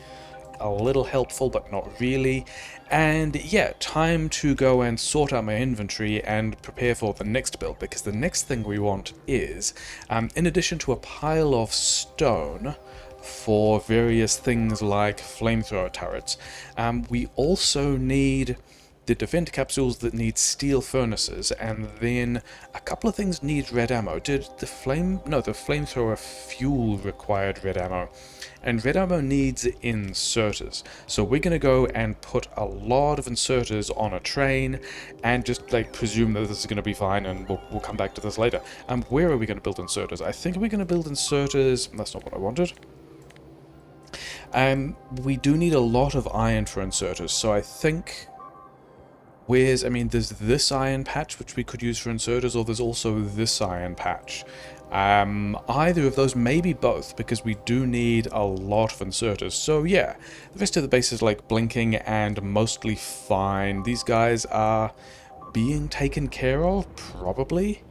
a little helpful, but not really. And yeah, time to go and sort out my inventory and prepare for the next build, because the next thing we want is, in addition to a pile of stone for various things like flamethrower turrets, we also need the defender capsules that need steel furnaces, and then a couple of things need red ammo. Did the flamethrower fuel required red ammo, and red ammo needs inserters. So we're gonna go and put a lot of inserters on a train and just like presume that this is gonna be fine, and we'll come back to this later. Where are we gonna build inserters? I think we're gonna build inserters. That's not what I wanted. We do need a lot of iron for inserters, so I think there's this iron patch which we could use for inserters, or there's also this iron patch. Either of those, maybe both, because we do need a lot of inserters. So yeah, the rest of the base is like blinking and mostly fine. These guys are being taken care of, probably.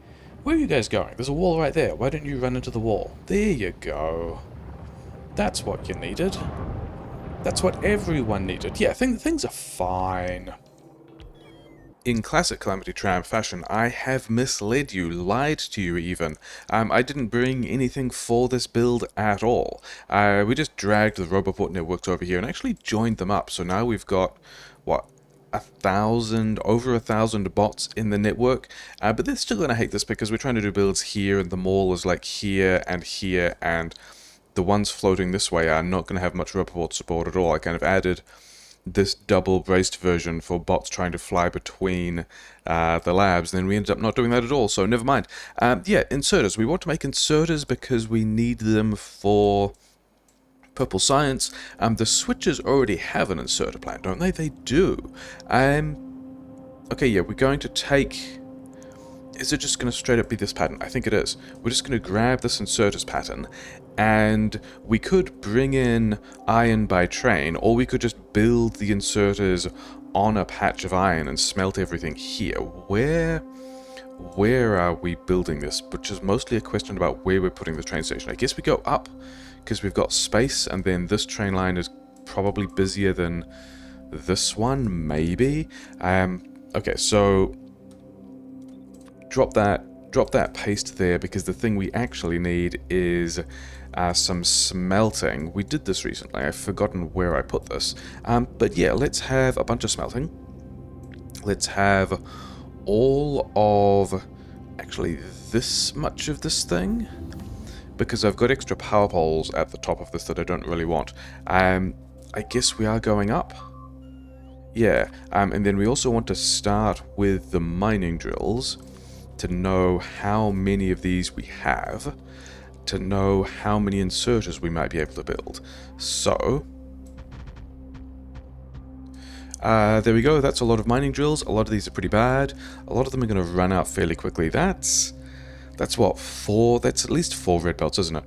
Where are you guys going? There's a wall right there. Why don't you run into the wall? There you go. That's what you needed. That's what everyone needed. Yeah, things are fine. In classic Calamity Tram fashion, I have misled you, lied to you even. I didn't bring anything for this build at all. We just dragged the Roboport networks over here and actually joined them up. So now we've got, what, over 1,000 bots in the network. But they're still going to hate this because we're trying to do builds here, and the mall is like here, and the ones floating this way are not going to have much Roboport support at all. I kind of added this double braced version for bots trying to fly between the labs, and then we ended up not doing that at all, so never mind. Yeah, inserters. We want to make inserters because we need them for Purple Science. The switches already have an inserter plant, don't they? They do. Okay, yeah, we're going to take... Is it just going to straight up be this pattern? I think it is. We're just going to grab this inserters pattern, and we could bring in iron by train, or we could just build the inserters on a patch of iron and smelt everything here. Where are we building this? Which is mostly a question about where we're putting the train station. I guess we go up, because we've got space, and then this train line is probably busier than this one, maybe. Okay, so drop that paste there, because the thing we actually need is some smelting. We did this recently. I've forgotten where I put this. But yeah, let's have a bunch of smelting. Let's have all of, actually, this much of this thing, because I've got extra power poles at the top of this that I don't really want. I guess we are going up. Yeah, and then we also want to start with the mining drills to know how many of these we have, to know how many inserters we might be able to build. So, there we go. That's a lot of mining drills. A lot of these are pretty bad. A lot of them are going to run out fairly quickly. That's what, 4? That's at least 4 red belts, isn't it?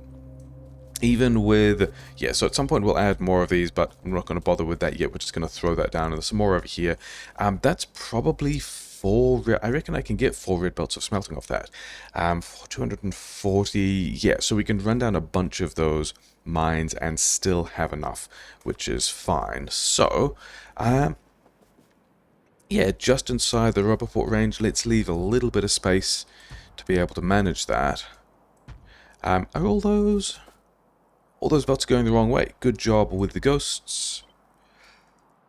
Even with, yeah, so at some point we'll add more of these, but I'm not going to bother with that yet. We're just going to throw that down, and there's some more over here. That's probably 4, I reckon I can get 4 red belts of smelting off that. 240, yeah, so we can run down a bunch of those mines and still have enough, which is fine. So, yeah, just inside the rubber port range, let's leave a little bit of space to be able to manage that. Are all those belts are going the wrong way? Good job with the ghosts.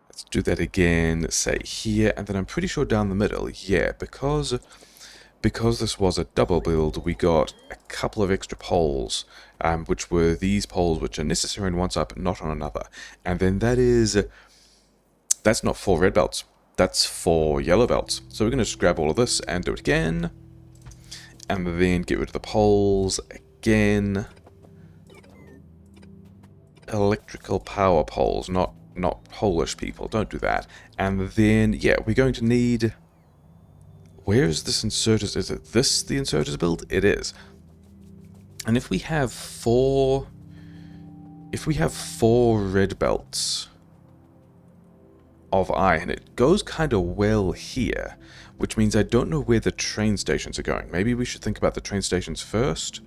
Let's do that again, say here, and then I'm pretty sure down the middle, yeah, because this was a double build, we got a couple of extra poles, which were these poles, which are necessary on one side, but not on another. And then that's not 4 red belts, that's 4 yellow belts. So we're going to just grab all of this and do it again, and then get rid of the poles again. Electrical power poles, not Polish people, don't do that. And then, yeah, we're going to need... Where is this inserters? Is it this the inserters build? It is. And if we have 4... If we have 4 red belts of iron, it goes kind of well here, which means I don't know where the train stations are going. Maybe we should think about the train stations first.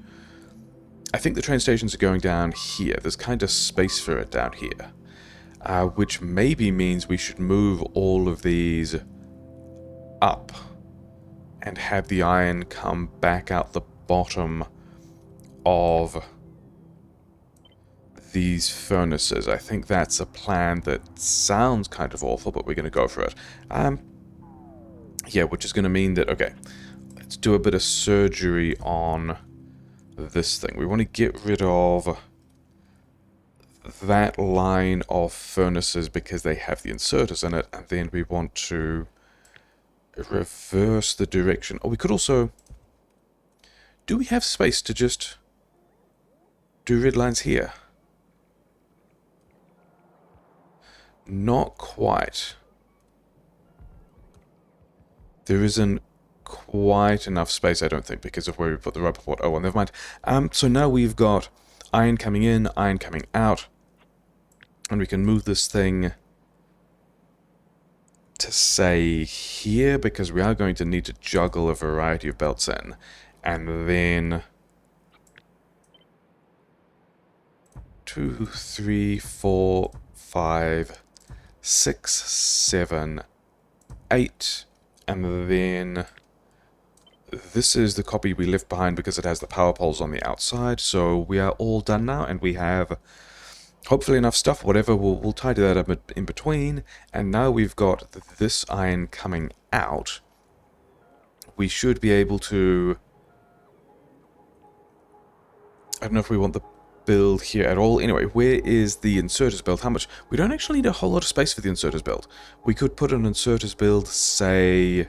I think the train stations are going down here. There's kind of space for it down here. Which maybe means we should move all of these up and have the iron come back out the bottom of these furnaces. I think that's a plan that sounds kind of awful, but we're going to go for it. Yeah, which is going to mean that, okay, let's do a bit of surgery on this thing. We want to get rid of that line of furnaces because they have the inserters in it, and then we want to reverse the direction. Oh, we could also... Do we have space to just do red lines here? Not quite. There isn't quite enough space, I don't think, because of where we put the rubber port. Oh, well, never mind. So now we've got iron coming in, iron coming out, and we can move this thing to, say, here, because we are going to need to juggle a variety of belts in. And then 2, 3, 4, 5, 6, 7, 8, and then this is the copy we left behind because it has the power poles on the outside. So we are all done now, and we have hopefully enough stuff. Whatever, we'll tidy that up in between. And now we've got this iron coming out. We should be able to... I don't know if we want the build here at all. Anyway, where is the inserters build? How much? We don't actually need a whole lot of space for the inserters build. We could put an inserters build, say...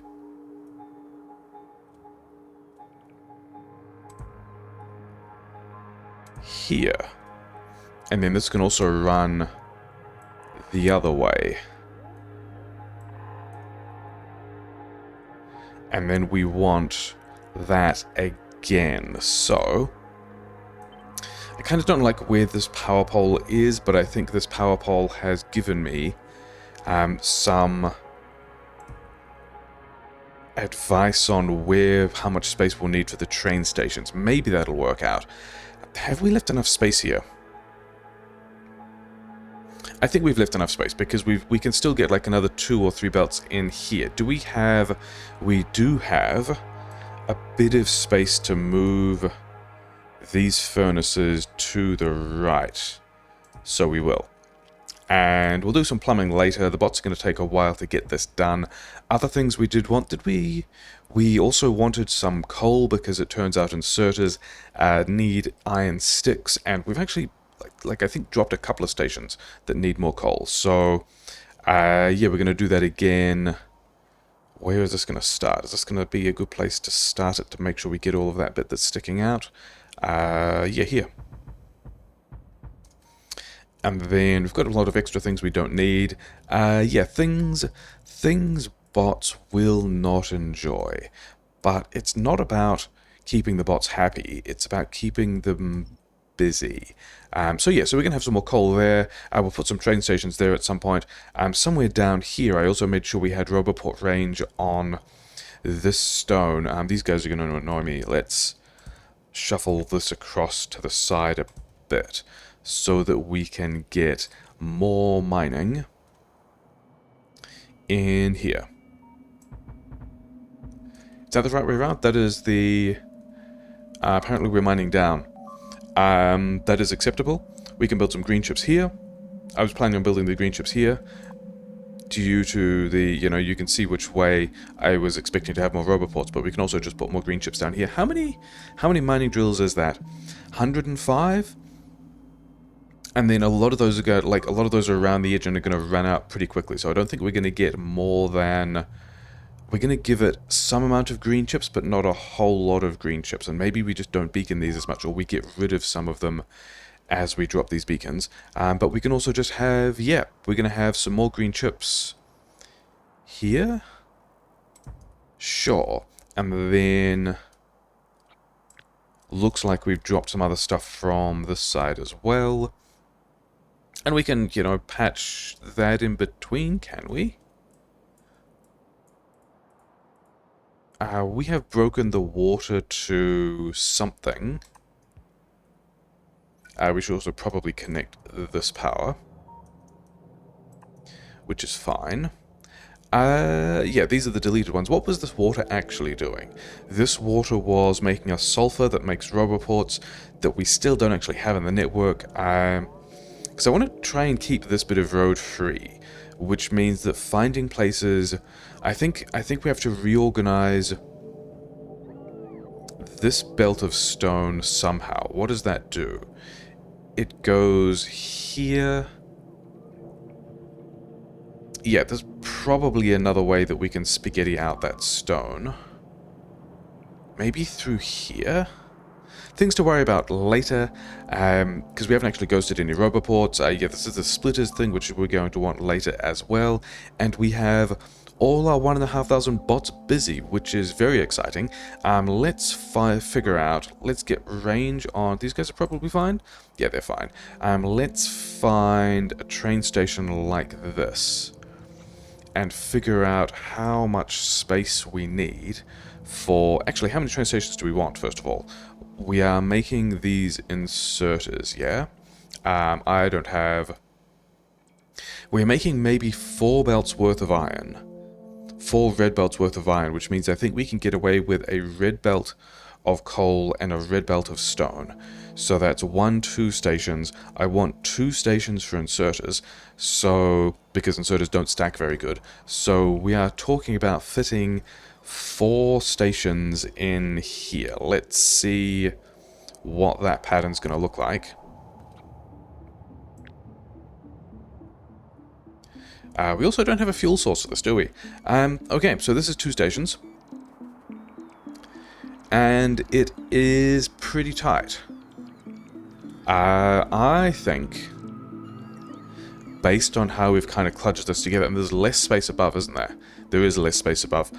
here. And then this can also run the other way. And then we want that again. So I kind of don't like where this power pole is, but I think this power pole has given me some advice on how much space we'll need for the train stations. Maybe that'll work out. Have we left enough space here? I think we've left enough space because we can still get like another 2 or 3 belts in here. Do we have... We do have a bit of space to move these furnaces to the right. So we will. And we'll do some plumbing later. The bot's going to take a while to get this done. Other things we did want, did we? We also wanted some coal because it turns out inserters need iron sticks. And we've actually, like I think, dropped a couple of stations that need more coal. So, yeah, we're going to do that again. Where is this going to start? Is this going to be a good place to start it to make sure we get all of that bit that's sticking out? Yeah, here. And then we've got a lot of extra things we don't need. Yeah, things bots will not enjoy. But it's not about keeping the bots happy. It's about keeping them busy. So yeah, so we're going to have some more coal there. We'll put some train stations there at some point. Somewhere down here, I also made sure we had Roboport range on this stone. These guys are going to annoy me. Let's shuffle this across to the side a bit, so that we can get more mining in here. Is that the right way around? That is the... apparently we're mining down. That is acceptable. We can build some green chips here. I was planning on building the green chips here. Due to the, you can see which way I was expecting to have more roboports, but we can also just put more green chips down here. How many mining drills is that? 105? And then a lot of those are around the edge and are going to run out pretty quickly. So I don't think we're going to get more than... We're going to give it some amount of green chips, but not a whole lot of green chips. And maybe we just don't beacon these as much, or we get rid of some of them as we drop these beacons. But we can also just have... Yeah, we're going to have some more green chips here. Sure. And then... Looks like we've dropped some other stuff from this side as well. And we can, patch that in between, can we? We have broken the water to something. We should also probably connect this power, which is fine. Yeah, these are the deleted ones. What was this water actually doing? This water was making us sulfur that makes roboports that we still don't actually have in the network. Because I want to try and keep this bit of road free, which means that finding places... I think we have to reorganize this belt of stone somehow. What does that do? It goes here... Yeah, there's probably another way that we can spaghetti out that stone. Maybe through here? Things to worry about later, because we haven't actually ghosted any roboports. Yeah, this is the splitters thing, which we're going to want later as well. And we have all our 1,500 bots busy, which is very exciting. Let's figure out... Let's get range on... These guys are probably fine? Yeah, they're fine. Let's find a train station like this. And figure out how much space we need for... Actually, how many train stations do we want, first of all? We are making these inserters, yeah? I don't have... We're making maybe 4 belts worth of iron. 4 red belts worth of iron, which means I think we can get away with a red belt of coal and a red belt of stone. So that's 2 stations. I want 2 stations for inserters, so because inserters don't stack very good. So we are talking about fitting 4 stations in here. Let's see what that pattern's going to look like. We also don't have a fuel source for this, do we? Okay, so this is 2 stations. And it is pretty tight. I think, based on how we've kind of clutched this together, and there's less space above, isn't there? There is less space above.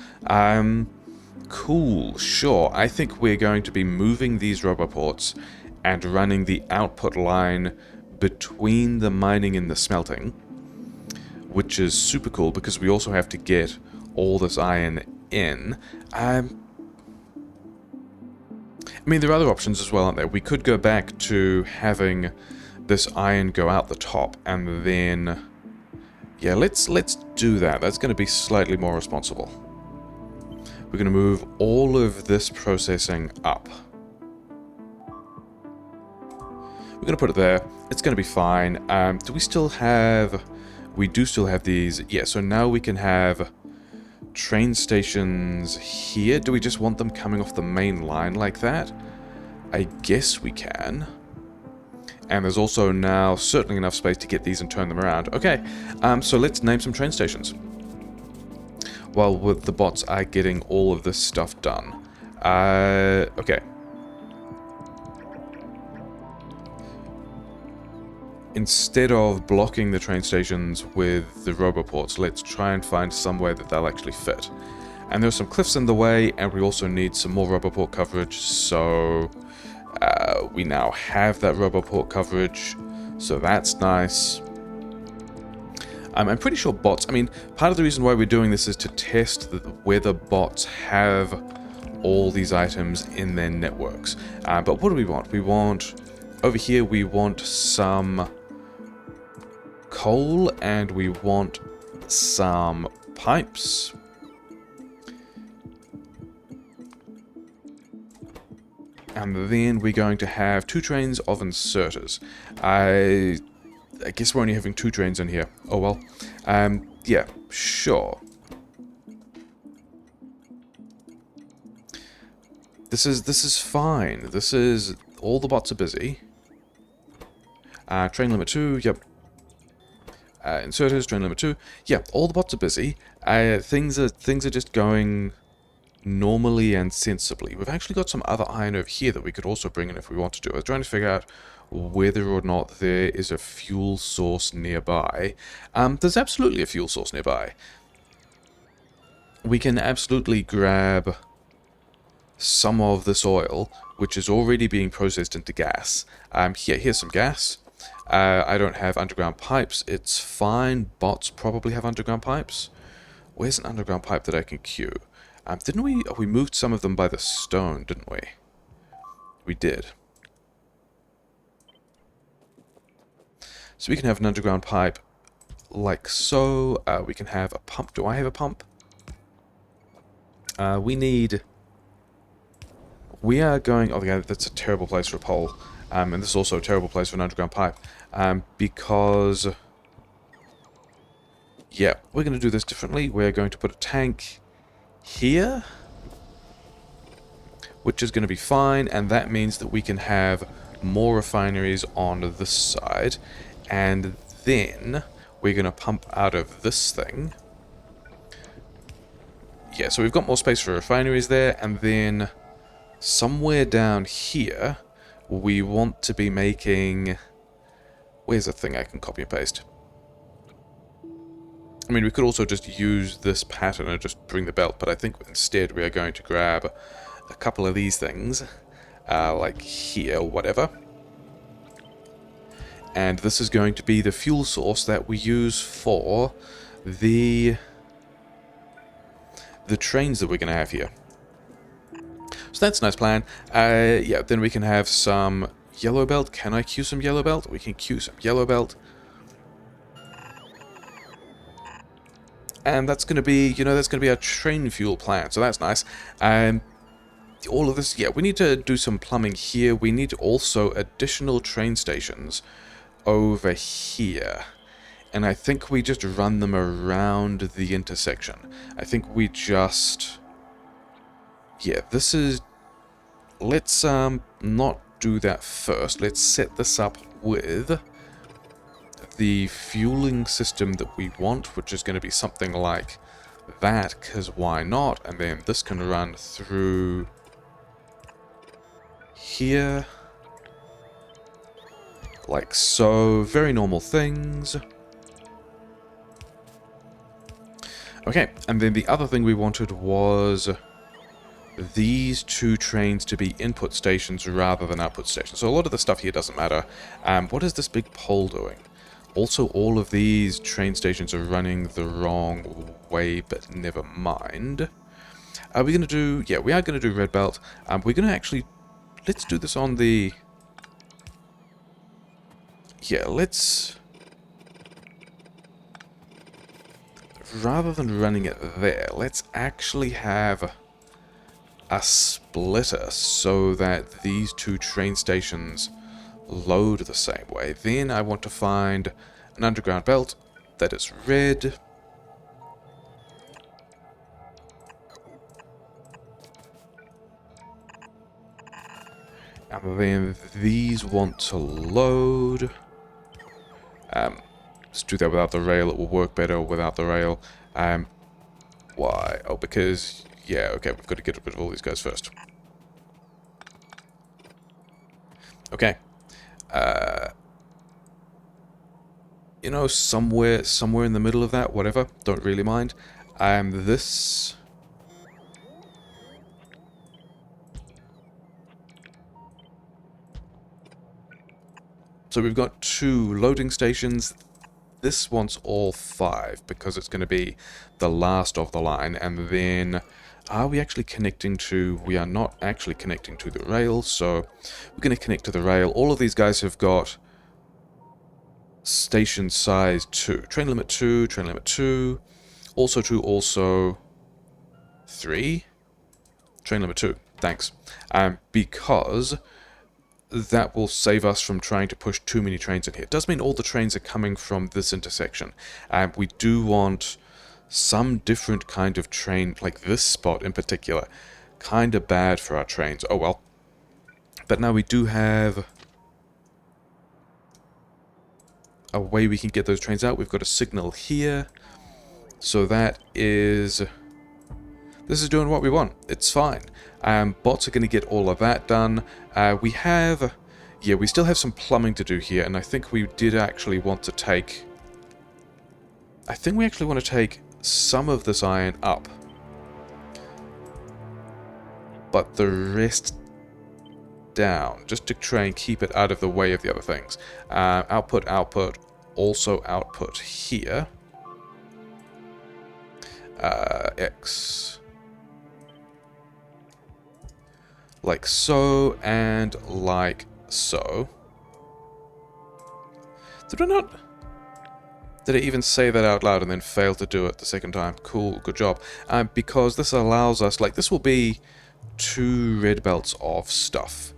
Cool, sure. I think we're going to be moving these roboports and running the output line between the mining and the smelting, which is super cool because we also have to get all this iron in. I mean, there are other options as well, aren't there? We could go back to having this iron go out the top, and then... Yeah, let's do that. That's going to be slightly more responsible. We're going to move all of this processing up. We're going to put it there. It's going to be fine. Do we still have... We do still have these. Yeah, so now we can have train stations here. Do we just want them coming off the main line like that? I guess we can. And there's also now certainly enough space to get these and turn them around. Okay, so let's name some train stations. While the bots are getting all of this stuff done. Okay. Instead of blocking the train stations with the roboports, let's try and find somewhere that they'll actually fit. And there's some cliffs in the way, and we also need some more roboport coverage, so... we now have that roboport coverage, so that's nice. I'm pretty sure bots... I mean, part of the reason why we're doing this is to test whether bots have all these items in their networks. But what do we want? We want... Over here, we want some coal, and we want some pipes. And then we're going to have 2 trains of inserters. I guess we're only having 2 trains in here. Oh well. Yeah, sure. This is fine. This is... All the bots are busy. Train limit 2, yep. Inserters, train limit 2. Yeah, all the bots are busy. Things are just going... normally and sensibly. We've actually got some other iron over here that we could also bring in if we want to do. I was trying to figure out whether or not there is a fuel source nearby. There's absolutely a fuel source nearby. We can absolutely grab some of this oil, which is already being processed into gas. Here's some gas. I don't have underground pipes. It's fine. Bots probably have underground pipes. Where's an underground pipe that I can queue? Didn't we... we moved some of them by the stone, didn't we? We did. So we can have an underground pipe like so. We can have a pump. Do I have a pump? We need... We are going... Oh, yeah, that's a terrible place for a pole. And this is also a terrible place for an underground pipe. Because... Yeah, we're going to do this differently. We're going to put a tank... here, which is going to be fine, and that means that we can have more refineries on this side, and then we're going to pump out of this thing. Yeah, so we've got more space for refineries there, and then somewhere down here we want to be making... Where's the thing I can copy and paste? I mean, we could also just use this pattern and just bring the belt, but I think instead we are going to grab a couple of these things, like here or whatever. And this is going to be the fuel source that we use for the trains that we're going to have here. So that's a nice plan. Yeah, then we can have some yellow belt. Can I queue some yellow belt? We can queue some yellow belt. And that's going to be, you know, that's going to be our train fuel plant, so that's nice. All of this, yeah, we need to do some plumbing here. We need also additional train stations over here. And I think we just run them around the intersection. I think we just... Yeah, this is... Let's not do that first. Let's set this up with... the fueling system that we want, which is going to be something like that, because why not? And then this can run through here, like so. Very normal things. Okay, and then the other thing we wanted was these 2 trains to be input stations rather than output stations. So a lot of the stuff here doesn't matter. What is this big pole doing? Also, all of these train stations are running the wrong way, but never mind. Are we going to do... Yeah, we are going to do red belt. We're going to actually... Let's do this on the... yeah, let's... Rather than running it there, let's actually have a splitter so that these two train stations load the same way. Then I want to find an underground belt that is red. And then these want to load. Let's do that without the rail. It will work better without the rail. Why? Oh, because... Yeah, okay, we've got to get rid of all these guys first. Okay. You know, somewhere in the middle of that, whatever. Don't really mind. This... So we've got 2 loading stations. This wants all 5 because it's going to be the last of the line. And then, are we actually connecting to... We are not actually connecting to the rail, so we're going to connect to the rail. All of these guys have got station size 2. Train limit 2, train limit 2, also 2, also 3. Train limit 2, thanks. Because... that will save us from trying to push too many trains in here. It does mean all the trains are coming from this intersection. We do want some different kind of train, like this spot in particular. Kind of bad for our trains. Oh well. But now we do have a way we can get those trains out. We've got a signal here. So that is... This is doing what we want. It's fine. Bots are going to get all of that done. We have... Yeah, we still have some plumbing to do here, and I think we did actually want to take... I think we actually want to take some of this iron up. But the rest down, just to try and keep it out of the way of the other things. Output, output, also output here. X... like so, and like so. Did I not... Did I even say that out loud and then fail to do it the second time? Cool, good job. Because this allows us, like, this will be 2 red belts of stuff.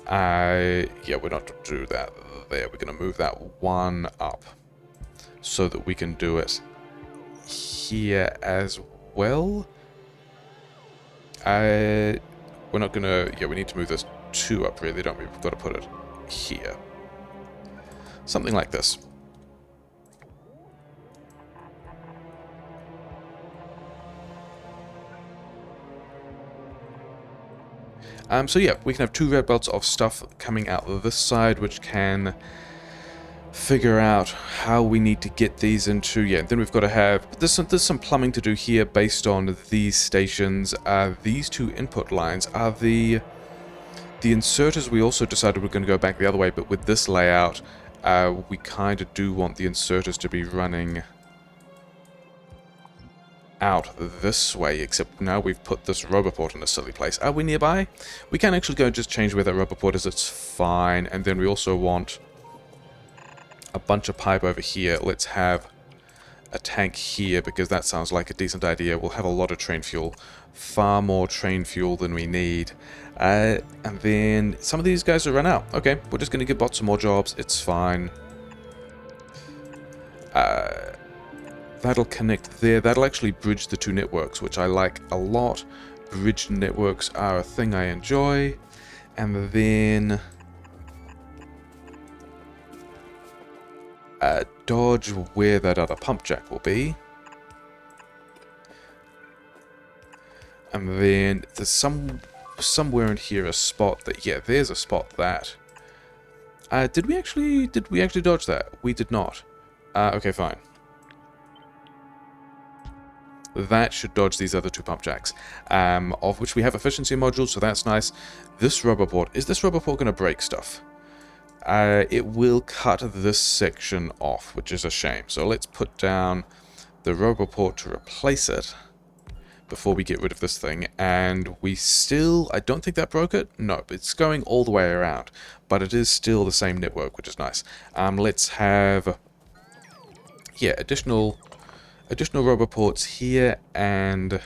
Yeah, we're not going to do that there. We're going to move that 1 up so that we can do it here as well. We're not going to... Yeah, we need to move this 2 up, really, don't we? We've got to put it here. Something like this. So yeah, we can have 2 red belts of stuff coming out of this side, which can figure out how we need to get these into... Yeah, then we've got to have... There's some plumbing to do here based on these stations. These 2 input lines are the inserters. We also decided we're going to go back the other way, but with this layout, we kind of do want the inserters to be running out this way, except now we've put this rubber port in a silly place. Are we nearby? We can actually go and just change where that rubber port is. It's fine. And then we also want a bunch of pipe over here. Let's have a tank here, because that sounds like a decent idea. We'll have a lot of train fuel. Far more train fuel than we need. And then some of these guys will run out. Okay, we're just going to give bots some more jobs. It's fine. That'll connect there. That'll actually bridge the 2 networks, which I like a lot. Bridge networks are a thing I enjoy. And then... dodge where that other pump jack will be. And then there's somewhere in here a spot that... Yeah, there's a spot that... did we actually dodge that? We did not. Okay, fine. That should dodge these other 2 pump jacks, of which we have efficiency modules, so that's nice. This rubber port, is this rubber port going to break stuff? It will cut this section off, which is a shame. So let's put down the rubber port to replace it. before we get rid of this thing, and we still, I don't think that broke it. No, it's going all the way around, but it is still the same network, which is nice. Let's have, yeah, additional roboports here and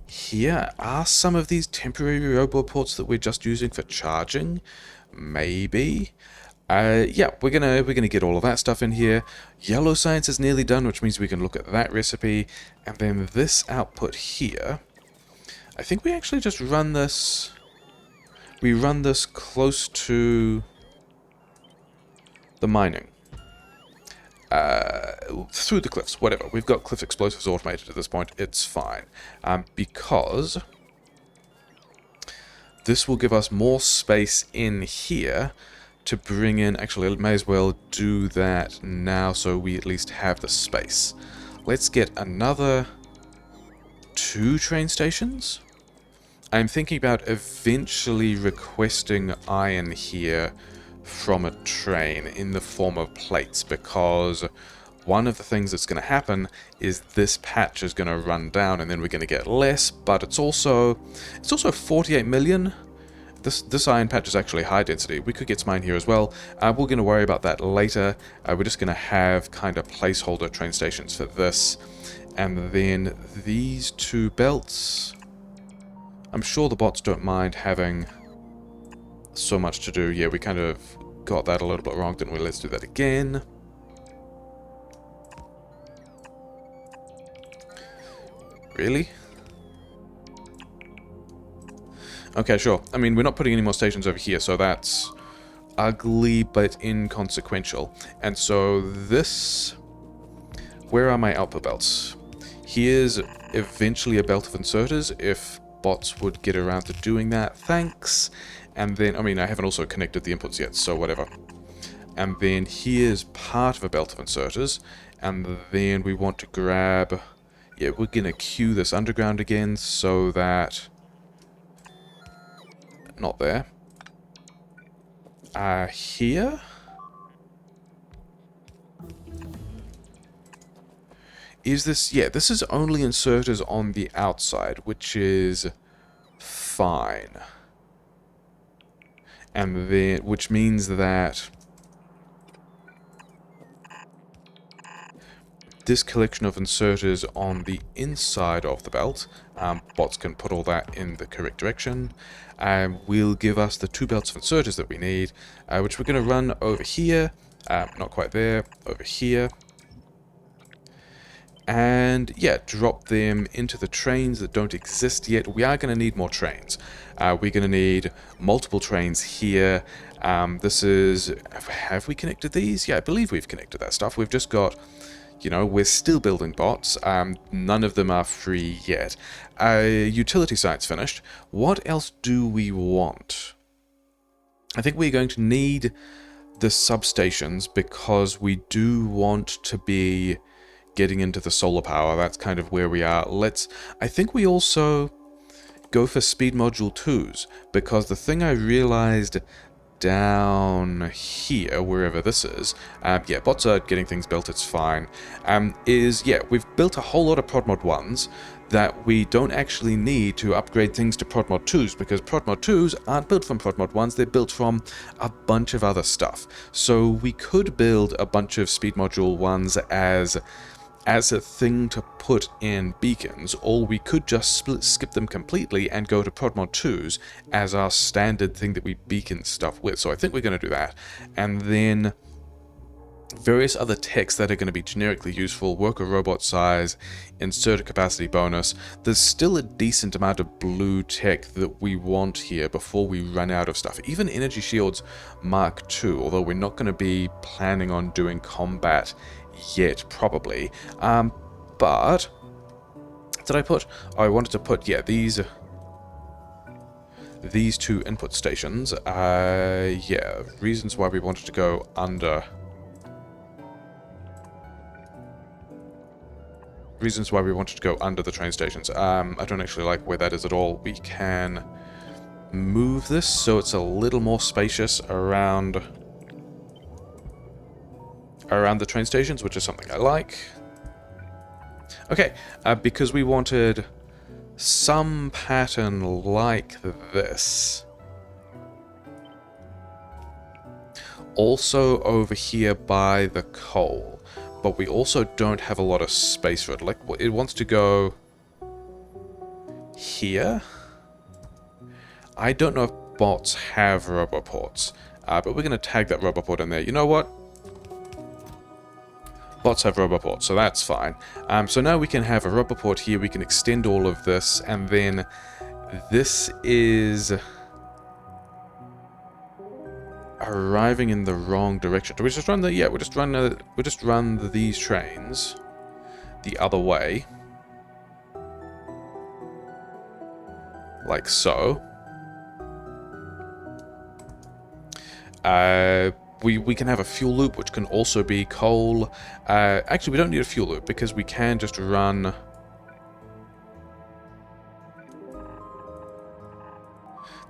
here. Are some of these temporary roboports that we're just using for charging? Maybe. Yeah, we're gonna get all of that stuff in here. Yellow science is nearly done, which means we can look at that recipe. And then this output here, I think we actually just run this. We run this close to the mining. Through the cliffs, whatever. We've got cliff explosives automated at this point. It's fine. Because this will give us more space in here to bring in, actually, I may as well do that now so we at least have the space. Let's get another 2 train stations. I'm thinking about eventually requesting iron here from a train in the form of plates, because one of the things that's going to happen is this patch is going to run down and then we're going to get less, but it's also 48 million. This iron patch is actually high density. We could get some iron here as well. We're going to worry about that later. We're just going to have kind of placeholder train stations for this. And then these 2 belts. I'm sure the bots don't mind having so much to do. Yeah, we kind of got that a little bit wrong, didn't we? Let's do that again. Really? Okay, sure. I mean, we're not putting any more stations over here, so that's ugly but inconsequential. And so this... Where are my output belts? Here's eventually a belt of inserters, if bots would get around to doing that. Thanks. And then, I mean, I haven't also connected the inputs yet, so whatever. And then here's part of a belt of inserters. And then we want to grab... Yeah, we're going to queue this underground again so that... Not there. Here? Is this... Yeah, this is only inserters on the outside, which is fine. And then... Which means that... This collection of inserters on the inside of the belt, bots can put all that in the correct direction, will give us the 2 belts of inserters that we need, which we're going to run over here, not quite there, over here, and yeah, drop them into the trains that don't exist yet. We are going to need more trains. We're going to need multiple trains here. This is... Have we connected these? Yeah, I believe we've connected that stuff. We've just got... You know, we're still building bots. None of them are free yet. Utility site's finished. What else do we want? I think we're going to need the substations because we do want to be getting into the solar power. That's kind of where we are. I think we also go for speed module 2s because the thing I realized down here, wherever this is, yeah, bots are getting things built, it's fine, yeah, we've built a whole lot of ProdMod 1s that we don't actually need to upgrade things to ProdMod 2s, because ProdMod 2s aren't built from ProdMod 1s, they're built from a bunch of other stuff. So we could build a bunch of speed module 1s as a thing to put in beacons, or we could just skip them completely and go to ProdMod 2s as our standard thing that we beacon stuff with. So I think we're going to do that. And then various other techs that are going to be generically useful: worker robot size, inserter capacity bonus. There's still a decent amount of blue tech that we want here before we run out of stuff. Even energy shields Mark II, although we're not going to be planning on doing combat yet, probably. But did I put... Oh, I wanted to put, yeah, these 2 input stations. Yeah, reasons why we wanted to go under... Reasons why we wanted to go under the train stations. I don't actually like where that is at all. We can move this so it's a little more spacious around the train stations, which is something I like. Okay, because we wanted some pattern like this. Also over here by the coal, but we also don't have a lot of space for it. Like, it wants to go here. I don't know if bots have rubber ports, but we're going to tag that rubber port in there. You know what? Bots have rubber ports, so that's fine. So now we can have a rubber port here. We can extend all of this, and then this is arriving in the wrong direction. Do we just run the? Yeah, we just run these trains the other way, like so. We can have a fuel loop, which can also be coal. Actually, we don't need a fuel loop because we can just run.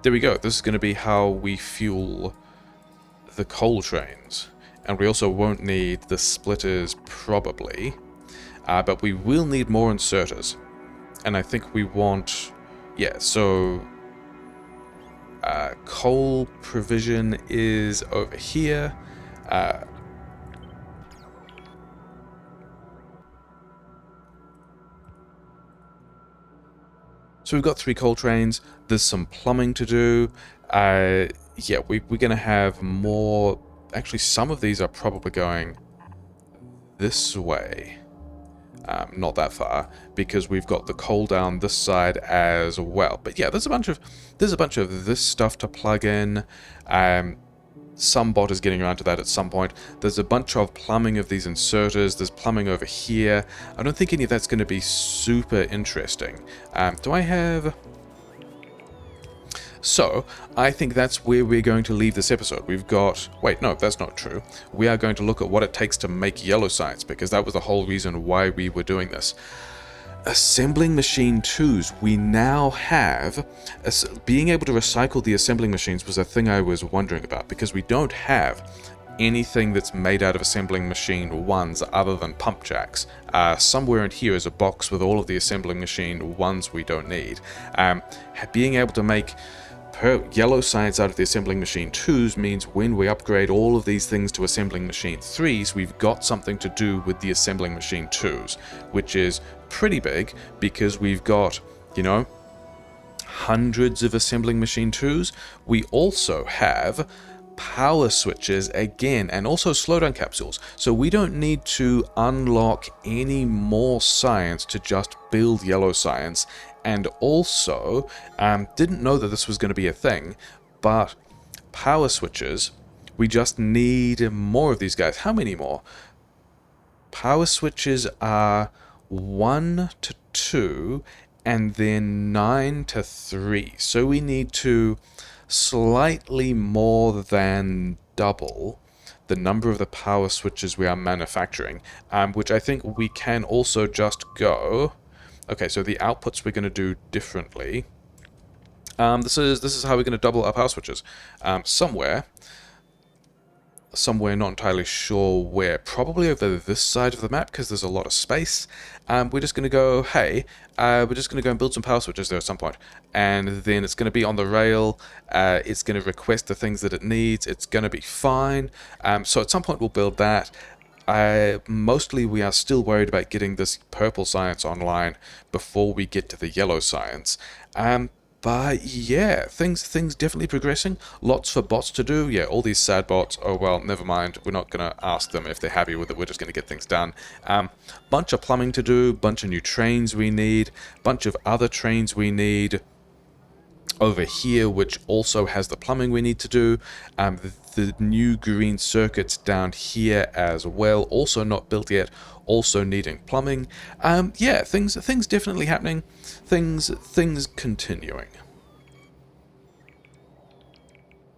There we go. This is going to be how we fuel the coal trains. And we also won't need the splitters, probably. But we will need more inserters. And I think we want... Yeah, so... coal provision is over here. So we've got 3 coal trains. There's some plumbing to do. Yeah, we're going to have more... Actually, some of these are probably going this way. Not that far, because we've got the coal down this side as well. But yeah, there's a bunch of this stuff to plug in. Some bot is getting around to that at some point. There's a bunch of plumbing of these inserters. There's plumbing over here. I don't think any of that's going to be super interesting. Do I have... So, I think that's where we're going to leave this episode. We've got... Wait, no, that's not true. We are going to look at what it takes to make yellow science, because that was the whole reason why we were doing this. Assembling machine 2s. We now have... Being able to recycle the assembling machines was a thing I was wondering about, because we don't have anything that's made out of assembling machine 1s other than pump jacks. Somewhere in here is a box with all of the assembling machine 1s we don't need. Being able to make yellow science out of the assembling machine 2s means when we upgrade all of these things to assembling machine 3s, we've got something to do with the assembling machine 2s, which is pretty big because we've got, you know, hundreds of assembling machine 2s. We also have power switches again, and also slowdown capsules, so we don't need to unlock any more science to just build yellow science. And also, didn't know that this was going to be a thing, but power switches, we just need more of these guys. How many more? Power switches are 1 to 2 and then 9 to 3, so we need to slightly more than double the number of the power switches we are manufacturing, which I think we can also just go... Okay, so the outputs we're going to do differently. This is how we're going to double our power switches. Somewhere, not entirely sure where, probably over this side of the map because there's a lot of space. We're just going to go, hey, we're just going to go and build some power switches there at some point. And then it's going to be on the rail, it's going to request the things that it needs, it's going to be fine. So at some point we'll build that. Mostly we are still worried about getting this purple science online before we get to the yellow science. But yeah, things definitely progressing. Lots for bots to do. Yeah, all these sad bots. Oh well, never mind. We're not going to ask them if they're happy with it. We're just going to get things done. Bunch of plumbing to do. Bunch of new trains we need. Bunch of other trains we need over here, which also has the plumbing we need to do. The new green circuits down here as well, also not built yet, also needing plumbing. Yeah, things definitely happening. Things continuing.